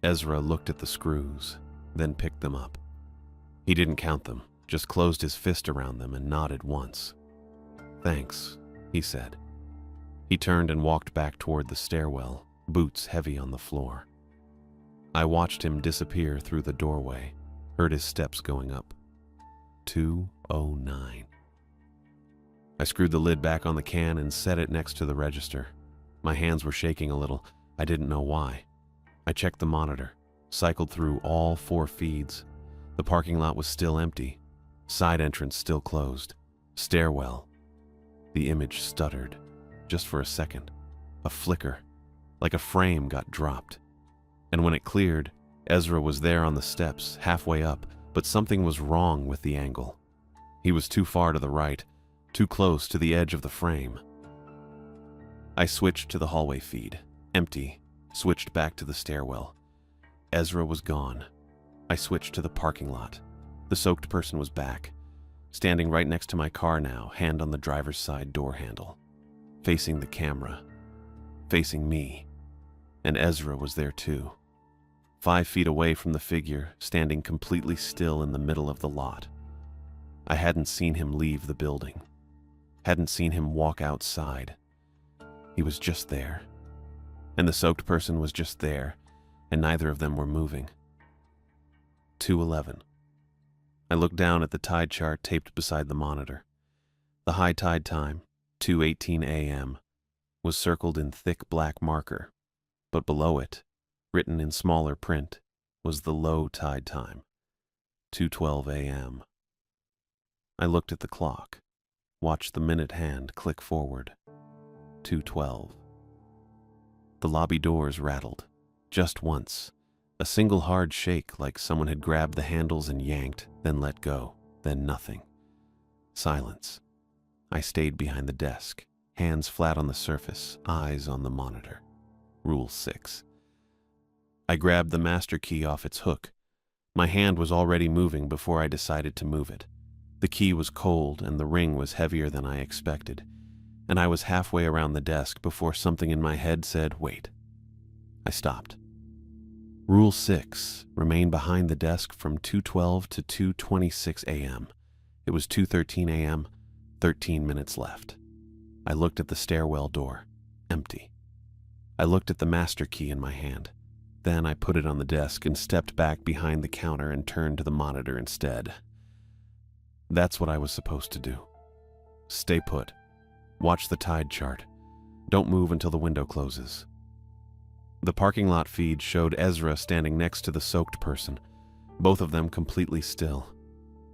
Ezra looked at the screws, then picked them up. He didn't count them, just closed his fist around them and nodded once. Thanks, he said. He turned and walked back toward the stairwell, boots heavy on the floor. I watched him disappear through the doorway, heard his steps going up. 209. I screwed the lid back on the can and set it next to the register. My hands were shaking a little. I didn't know why. I checked the monitor, cycled through all 4 feeds. The parking lot was still empty. Side entrance still closed. Stairwell. The image stuttered, just for a second. A flicker, like a frame got dropped. And when it cleared, Ezra was there on the steps, halfway up, but something was wrong with the angle. He was too far to the right, too close to the edge of the frame. I switched to the hallway feed, empty, switched back to the stairwell. Ezra was gone. I switched to the parking lot. The soaked person was back, standing right next to my car now, hand on the driver's side door handle, facing the camera, facing me. And Ezra was there too, 5 feet away from the figure, standing completely still in the middle of the lot. I hadn't seen him leave the building, hadn't seen him walk outside. He was just there, and the soaked person was just there, and neither of them were moving. 2:11. I looked down at the tide chart taped beside the monitor. The high tide time, 2:18 a.m., was circled in thick black marker, but below it, written in smaller print, was the low tide time, 2:12 a.m. I looked at the clock, watched the minute hand click forward. 2:12. The lobby doors rattled, just once. A single hard shake, like someone had grabbed the handles and yanked, then let go, then nothing. Silence. I stayed behind the desk, hands flat on the surface, eyes on the monitor. Rule 6. I grabbed the master key off its hook. My hand was already moving before I decided to move it. The key was cold and the ring was heavier than I expected, and I was halfway around the desk before something in my head said, "Wait." I stopped. Rule 6, remain behind the desk from 2:12 to 2:26 a.m. It was 2:13 a.m., 13 minutes left. I looked at the stairwell door, empty. I looked at the master key in my hand. Then I put it on the desk and stepped back behind the counter and turned to the monitor instead. That's what I was supposed to do. Stay put. Watch the tide chart. Don't move until the window closes. The parking lot feed showed Ezra standing next to the soaked person, both of them completely still.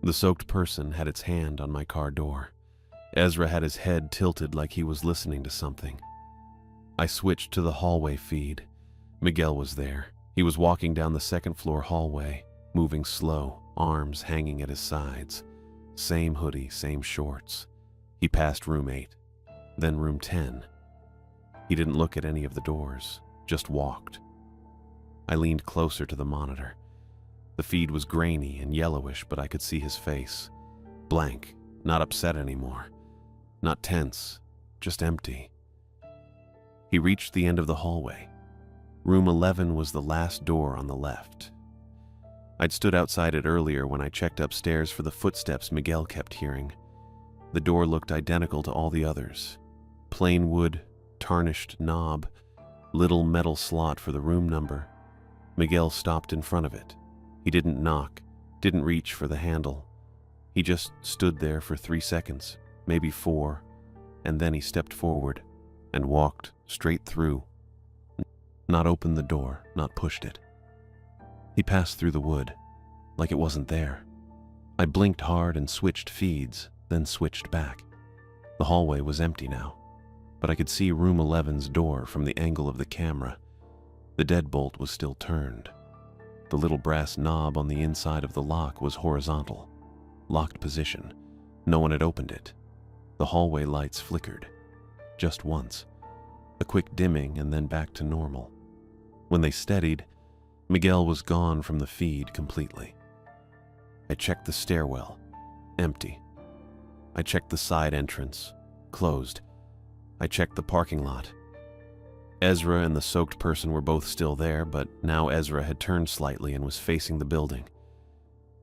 The soaked person had its hand on my car door. Ezra had his head tilted like he was listening to something. I switched to the hallway feed. Miguel was there. He was walking down the second-floor hallway, moving slow, arms hanging at his sides. Same hoodie, same shorts. He passed room 8, then room 10. He didn't look at any of the doors, just walked. I leaned closer to the monitor. The feed was grainy and yellowish, but I could see his face. Blank, not upset anymore. Not tense, just empty. He reached the end of the hallway. Room 11 was the last door on the left. I'd stood outside it earlier when I checked upstairs for the footsteps Miguel kept hearing. The door looked identical to all the others. Plain wood, tarnished knob, little metal slot for the room number. Miguel stopped in front of it. He didn't knock, didn't reach for the handle. He just stood there for 3 seconds, maybe 4, and then he stepped forward and walked straight through. Not opened the door, not pushed it. He passed through the wood, like it wasn't there. I blinked hard and switched feeds, then switched back. The hallway was empty now, but I could see room 11's door from the angle of the camera. The deadbolt was still turned. The little brass knob on the inside of the lock was horizontal, locked position. No one had opened it. The hallway lights flickered, just once. A quick dimming and then back to normal. When they steadied, Miguel was gone from the feed completely. I checked the stairwell, empty. I checked the side entrance, closed. I checked the parking lot. Ezra and the soaked person were both still there, but now Ezra had turned slightly and was facing the building.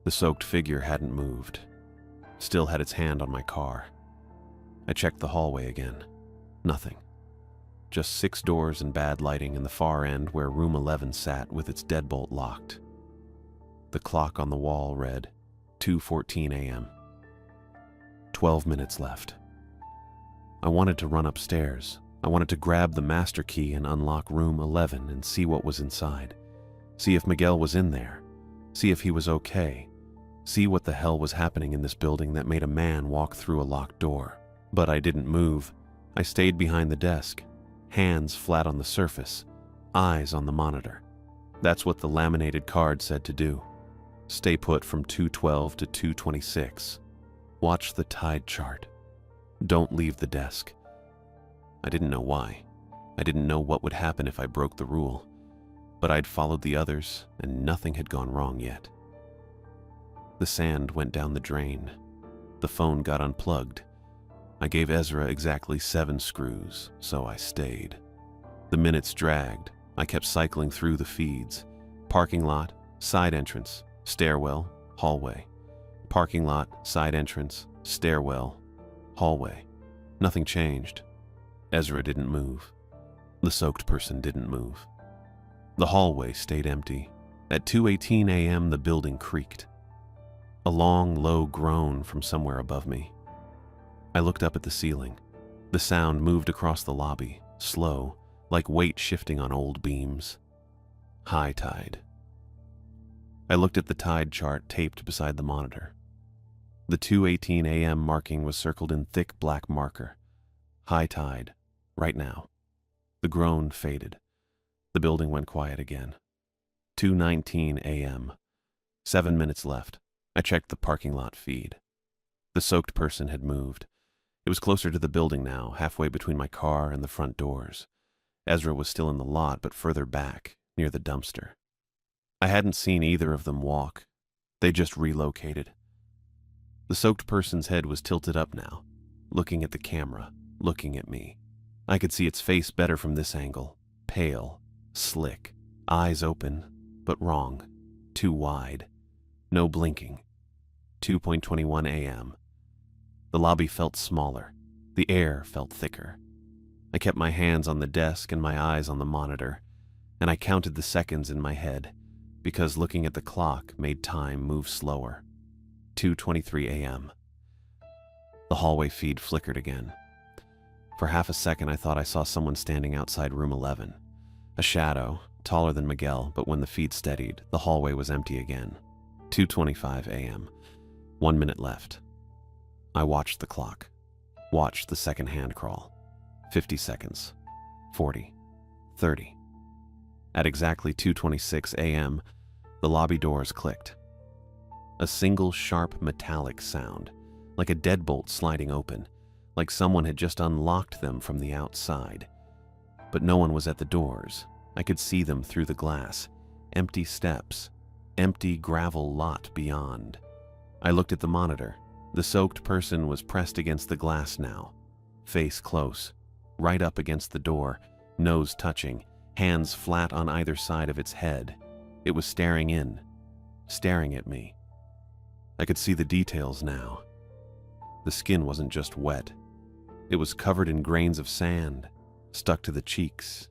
The soaked figure hadn't moved, still had its hand on my car. I checked the hallway again. Nothing. Just 6 doors and bad lighting in the far end where room 11 sat with its deadbolt locked. The clock on the wall read 2:14 a.m. 12 minutes left. I wanted to run upstairs. I wanted to grab the master key and unlock room 11 and see what was inside. See if Miguel was in there. See if he was okay. See what the hell was happening in this building that made a man walk through a locked door. But I didn't move. I stayed behind the desk, hands flat on the surface, eyes on the monitor. That's what the laminated card said to do. Stay put from 2:12 to 2:26. Watch the tide chart. Don't leave the desk. I didn't know why. I didn't know what would happen if I broke the rule. But I'd followed the others, and nothing had gone wrong yet. The sand went down the drain. The phone got unplugged. I gave Ezra exactly 7 screws, so I stayed. The minutes dragged. I kept cycling through the feeds. Parking lot, side entrance, stairwell, hallway. Parking lot, side entrance, stairwell, hallway. Nothing changed. Ezra didn't move. The soaked person didn't move. The hallway stayed empty. At 2:18 a.m., the building creaked. A long, low groan from somewhere above me. I looked up at the ceiling. The sound moved across the lobby, slow, like weight shifting on old beams. High tide. I looked at the tide chart taped beside the monitor. The 2:18 a.m. marking was circled in thick black marker. High tide, right now. The groan faded. The building went quiet again. 2:19 a.m. 7 minutes left. I checked the parking lot feed. The soaked person had moved. It was closer to the building now, halfway between my car and the front doors. Ezra was still in the lot, but further back, near the dumpster. I hadn't seen either of them walk. They just relocated. The soaked person's head was tilted up now, looking at the camera, looking at me. I could see its face better from this angle. Pale, slick, eyes open, but wrong, too wide. No blinking. 2:21 a.m. The lobby felt smaller. The air felt thicker. I kept my hands on the desk and my eyes on the monitor, and I counted the seconds in my head, because looking at the clock made time move slower. 2:23 a.m. The hallway feed flickered again. For half a second I thought I saw someone standing outside room 11. A shadow, taller than Miguel, but when the feed steadied, the hallway was empty again. 2:25 a.m. 1 minute left. I watched the clock. Watched the second hand crawl. 50 seconds. 40. 30. At exactly 2:26 a.m., the lobby doors clicked. A single sharp metallic sound, like a deadbolt sliding open, like someone had just unlocked them from the outside. But no one was at the doors. I could see them through the glass. Empty steps. Empty gravel lot beyond. I looked at the monitor. The soaked person was pressed against the glass now. Face close. Right up against the door. Nose touching. Hands flat on either side of its head. It was staring in. Staring at me. I could see the details now. The skin wasn't just wet. It was covered in grains of sand, stuck to the cheeks,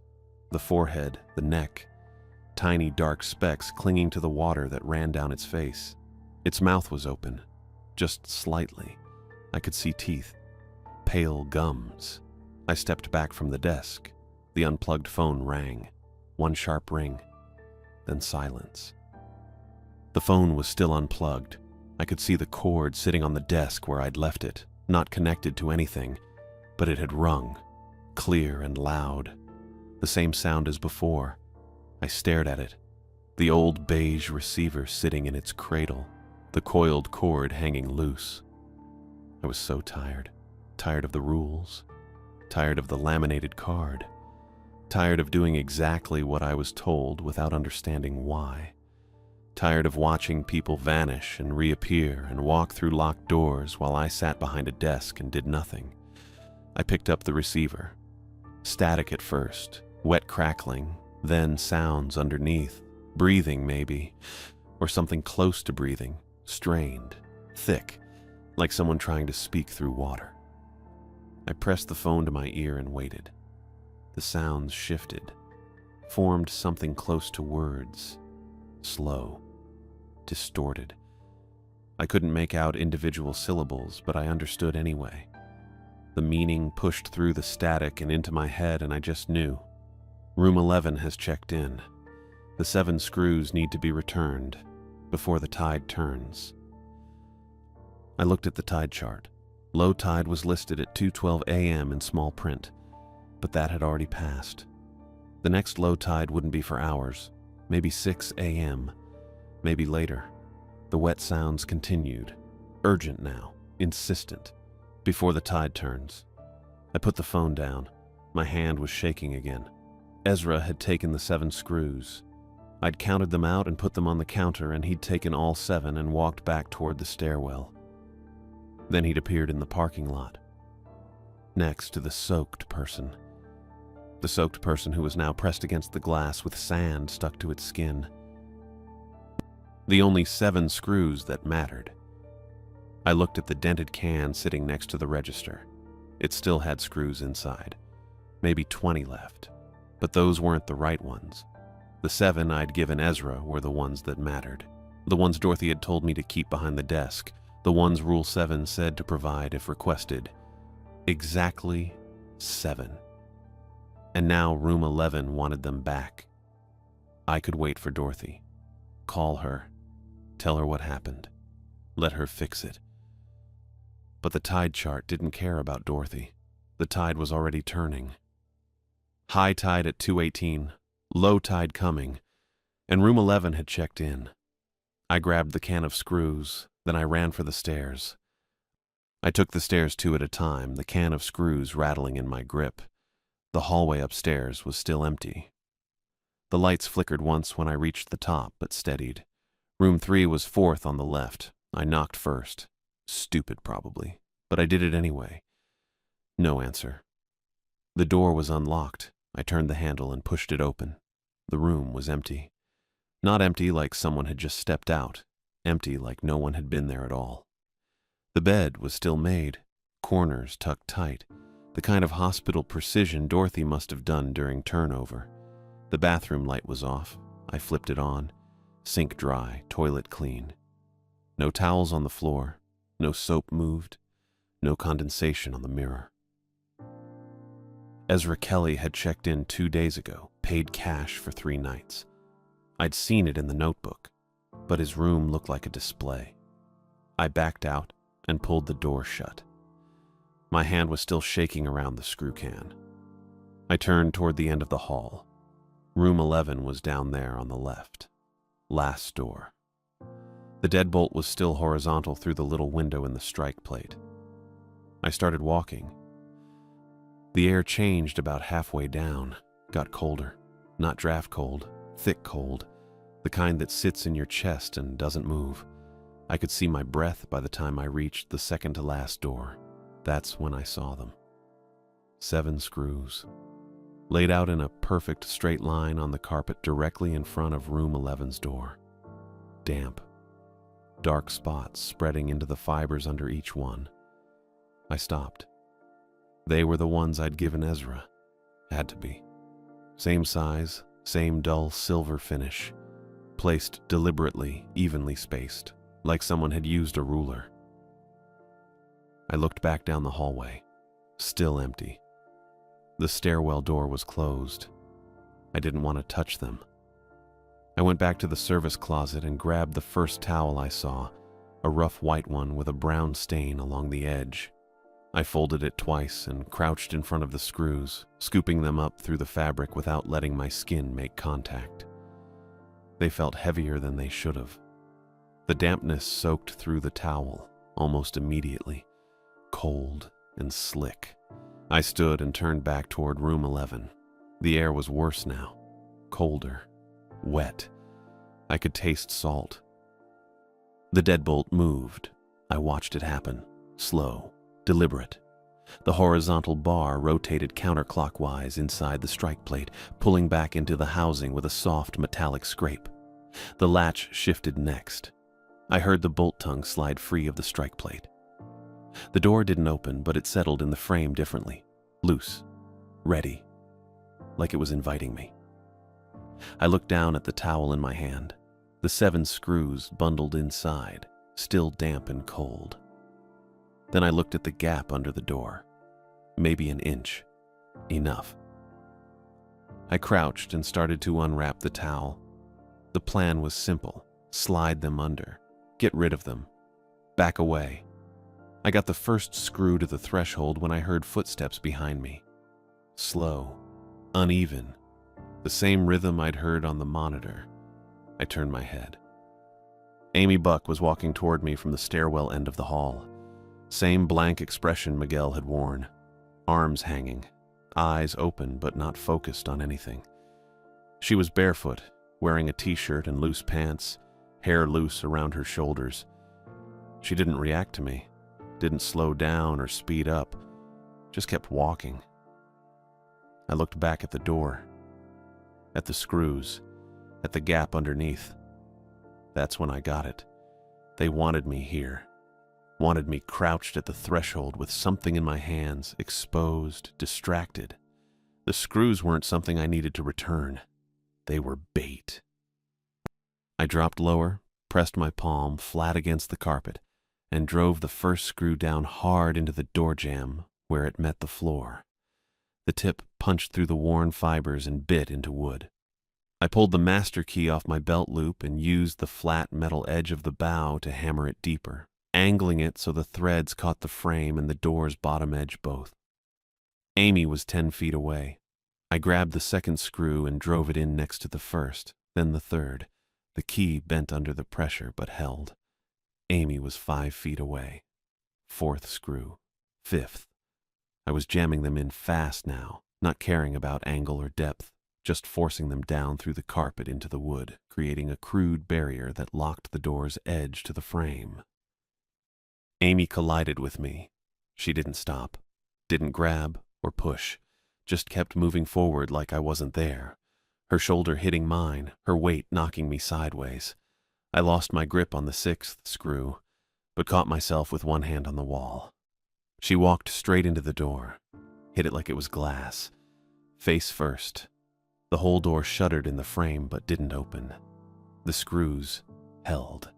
the forehead, the neck, tiny dark specks clinging to the water that ran down its face. Its mouth was open, just slightly. I could see teeth, pale gums. I stepped back from the desk. The unplugged phone rang. One sharp ring, then silence. The phone was still unplugged. I could see the cord sitting on the desk where I'd left it, not connected to anything, but it had rung, clear and loud. The same sound as before. I stared at it. The old beige receiver sitting in its cradle, the coiled cord hanging loose. I was so tired. Tired of the rules. Tired of the laminated card. Tired of doing exactly what I was told without understanding why. Tired of watching people vanish and reappear and walk through locked doors while I sat behind a desk and did nothing. I picked up the receiver. Static at first, wet crackling, then sounds underneath, breathing maybe, or something close to breathing, strained, thick, like someone trying to speak through water. I pressed the phone to my ear and waited. The sounds shifted, formed something close to words, slow, distorted. I couldn't make out individual syllables, but I understood anyway. The meaning pushed through the static and into my head, and I just knew. Room 11 has checked in. The 7 screws need to be returned before the tide turns. I looked at the tide chart. Low tide was listed at 2:12 a.m. in small print, but that had already passed. The next low tide wouldn't be for hours, maybe 6 a.m., maybe later. The wet sounds continued, urgent now, insistent, before the tide turns. I put the phone down. My hand was shaking again. Ezra had taken the 7 screws. I'd counted them out and put them on the counter, and he'd taken all 7 and walked back toward the stairwell. Then he'd appeared in the parking lot, next to the soaked person. The soaked person who was now pressed against the glass with sand stuck to its skin. The only 7 screws that mattered. I looked at the dented can sitting next to the register. It still had screws inside, maybe 20 left, but those weren't the right ones. The 7 I'd given Ezra were the ones that mattered, the ones Dorothy had told me to keep behind the desk, the ones Rule 7 said to provide if requested. Exactly 7. And now Room 11 wanted them back. I could wait for Dorothy. Call her. Tell her what happened. Let her fix it. But the tide chart didn't care about Dorothy. The tide was already turning. High tide at 2:18, low tide coming, and Room 11 had checked in. I grabbed the can of screws, then I ran for the stairs. I took the stairs 2 at a time, the can of screws rattling in my grip. The hallway upstairs was still empty. The lights flickered once when I reached the top, but steadied. Room 3 was 4th on the left. I knocked first. Stupid, probably, but I did it anyway. No answer. The door was unlocked. I turned the handle and pushed it open. The room was empty. Not empty like someone had just stepped out. Empty like no one had been there at all. The bed was still made, corners tucked tight, the kind of hospital precision Dorothy must have done during turnover. The bathroom light was off. I flipped it on. Sink dry, toilet clean. No towels on the floor, no soap moved, no condensation on the mirror. Ezra Kelly had checked in 2 days ago, paid cash for 3 nights. I'd seen it in the notebook, but his room looked like a display. I backed out and pulled the door shut. My hand was still shaking around the screw can. I turned toward the end of the hall. Room 11 was down there on the left. Last door. The deadbolt was still horizontal through the little window in the strike plate. I started walking. The air changed about halfway down, got colder. Not draft cold, thick cold, the kind that sits in your chest and doesn't move. I could see my breath by the time I reached the second to last door. That's when I saw them. 7 screws, laid out in a perfect straight line on the carpet directly in front of room 11's door. Damp. Dark spots spreading into the fibers under each one. I stopped. They were the ones I'd given Ezra. Had to be. Same size, same dull silver finish. Placed deliberately, evenly spaced, like someone had used a ruler. I looked back down the hallway. Still empty. The stairwell door was closed. I didn't want to touch them. I went back to the service closet and grabbed the first towel I saw, a rough white one with a brown stain along the edge. I folded it twice and crouched in front of the screws, scooping them up through the fabric without letting my skin make contact. They felt heavier than they should have. The dampness soaked through the towel almost immediately, cold and slick. I stood and turned back toward room 11. The air was worse now, colder, wet. I could taste salt. The deadbolt moved. I watched it happen, slow, deliberate. The horizontal bar rotated counterclockwise inside the strike plate, pulling back into the housing with a soft metallic scrape. The latch shifted next. I heard the bolt tongue slide free of the strike plate. The door didn't open, but it settled in the frame differently, loose, ready, like it was inviting me. I looked down at the towel in my hand, the 7 screws bundled inside, still damp and cold. Then I looked at the gap under the door. Maybe an inch. Enough. I crouched and started to unwrap the towel. The plan was simple. Slide them under. Get rid of them. Back away. I got the first screw to the threshold when I heard footsteps behind me. Slow. Uneven. The same rhythm I'd heard on the monitor. I turned my head. Amy Buck was walking toward me from the stairwell end of the hall. Same blank expression Miguel had worn. Arms hanging, eyes open but not focused on anything. She was barefoot, wearing a t-shirt and loose pants, hair loose around her shoulders. She didn't react to me, didn't slow down or speed up, just kept walking. I looked back at the door, at the screws, at the gap underneath. That's when I got it. They wanted me here. Wanted me crouched at the threshold with something in my hands, exposed, distracted. The screws weren't something I needed to return. They were bait. I dropped lower, pressed my palm flat against the carpet, and drove the first screw down hard into the door jamb where it met the floor. The tip punched through the worn fibers and bit into wood. I pulled the master key off my belt loop and used the flat metal edge of the bow to hammer it deeper, angling it so the threads caught the frame and the door's bottom edge both. Amy was 10 feet away. I grabbed the second screw and drove it in next to the first, then the third. The key bent under the pressure but held. Amy was 5 feet away. 4th screw. 5th. I was jamming them in fast now, not caring about angle or depth, just forcing them down through the carpet into the wood, creating a crude barrier that locked the door's edge to the frame. Amy collided with me. She didn't stop, didn't grab or push, just kept moving forward like I wasn't there, her shoulder hitting mine, her weight knocking me sideways. I lost my grip on the sixth screw, but caught myself with one hand on the wall. She walked straight into the door, hit it like it was glass, face first. The whole door shuddered in the frame but didn't open. The screws held.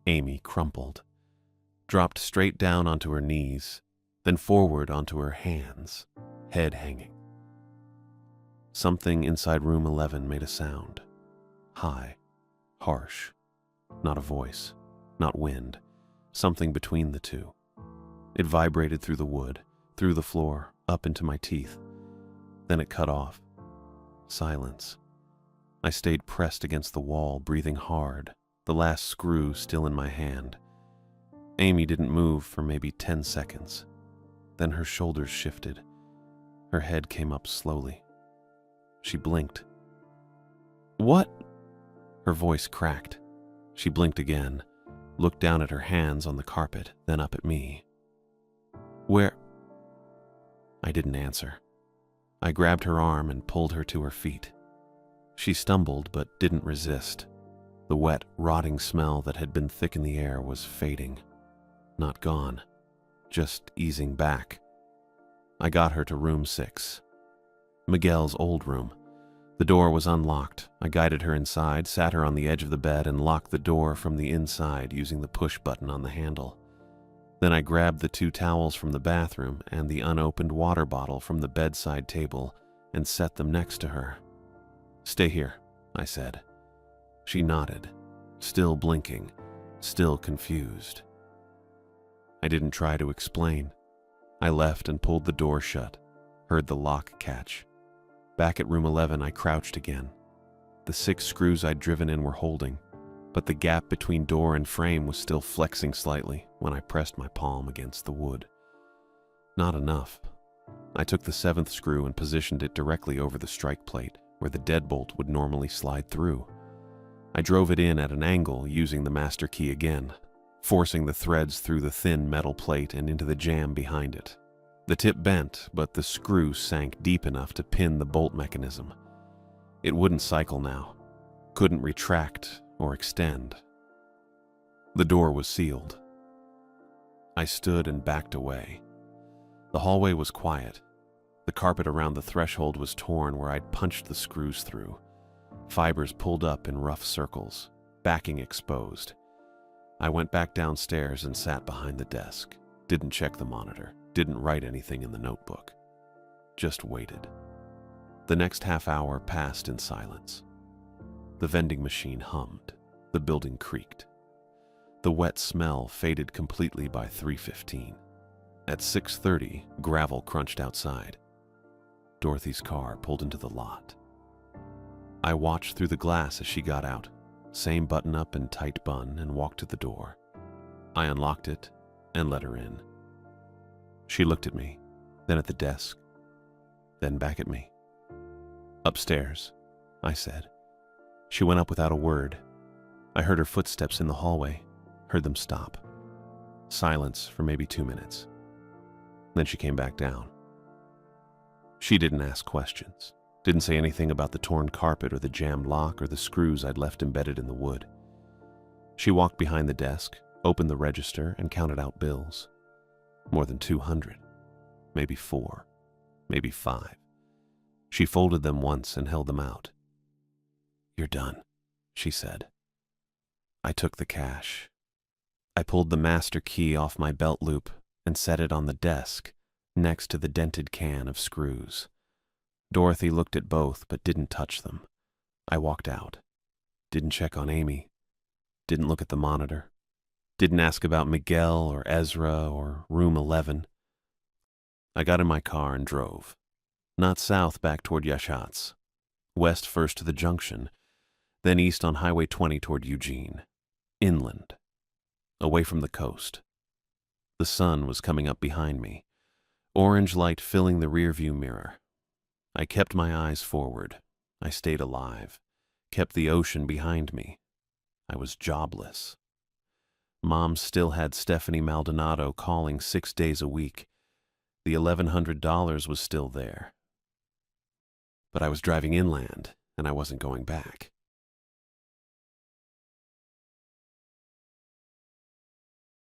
Amy crumpled, dropped straight down onto her knees, then forward onto her hands, head hanging. Something inside room 11 made a sound. High, harsh. Not a voice, not wind, something between the two. It vibrated through the wood, through the floor, up into my teeth. Then it cut off. Silence. I stayed pressed against the wall, breathing hard, the last screw still in my hand. Amy didn't move for maybe 10 seconds. Then her shoulders shifted. Her head came up slowly. She blinked. "What?" Her voice cracked. She blinked again, looked down at her hands on the carpet, then up at me. "Where?" I didn't answer. I grabbed her arm and pulled her to her feet. She stumbled but didn't resist. The wet, rotting smell that had been thick in the air was fading. Not gone, just easing back. I got her to room 6. Miguel's old room. The door was unlocked. I guided her inside, sat her on the edge of the bed, and locked the door from the inside using the push button on the handle. Then I grabbed the 2 towels from the bathroom and the unopened water bottle from the bedside table and set them next to her. "Stay here," I said. She nodded, still blinking, still confused. I didn't try to explain. I left and pulled the door shut, heard the lock catch. Back at room 11, I crouched again. The 6 screws I'd driven in were holding, but the gap between door and frame was still flexing slightly when I pressed my palm against the wood. Not enough. I took the 7th screw and positioned it directly over the strike plate, where the deadbolt would normally slide through. I drove it in at an angle using the master key again, forcing the threads through the thin metal plate and into the jamb behind it. The tip bent, but the screw sank deep enough to pin the bolt mechanism. It wouldn't cycle now, couldn't retract or extend. The door was sealed. I stood and backed away. The hallway was quiet. The carpet around the threshold was torn where I'd punched the screws through. Fibers pulled up in rough circles, backing exposed. I went back downstairs and sat behind the desk. Didn't check the monitor, didn't write anything in the notebook. Just waited. The next half hour passed in silence. The vending machine hummed. The building creaked. The wet smell faded completely by 3:15. At 6:30, gravel crunched outside. Dorothy's car pulled into the lot. I watched through the glass as she got out, same button-up and tight bun, and walked to the door. I unlocked it and let her in. She looked at me, then at the desk, then back at me. "Upstairs," I said. She went up without a word. I heard her footsteps in the hallway, heard them stop. Silence for maybe 2 minutes. Then she came back down. She didn't ask questions, didn't say anything about the torn carpet or the jammed lock or the screws I'd left embedded in the wood. She walked behind the desk, opened the register, and counted out bills. More than 200, maybe 4, maybe 5. She folded them once and held them out. "You're done," she said. I took the cash. I pulled the master key off my belt loop and set it on the desk next to the dented can of screws. Dorothy looked at both but didn't touch them. I walked out. Didn't check on Amy. Didn't look at the monitor. Didn't ask about Miguel or Ezra or room 11. I got in my car and drove. Not south back toward Yashatz. West first to the junction, then east on Highway 20 toward Eugene. Inland. Away from the coast. The sun was coming up behind me, orange light filling the rearview mirror. I kept my eyes forward. I stayed alive, kept the ocean behind me. I was jobless. Mom still had Stephanie Maldonado calling 6 days a week. The $1,100 was still there. But I was driving inland, and I wasn't going back.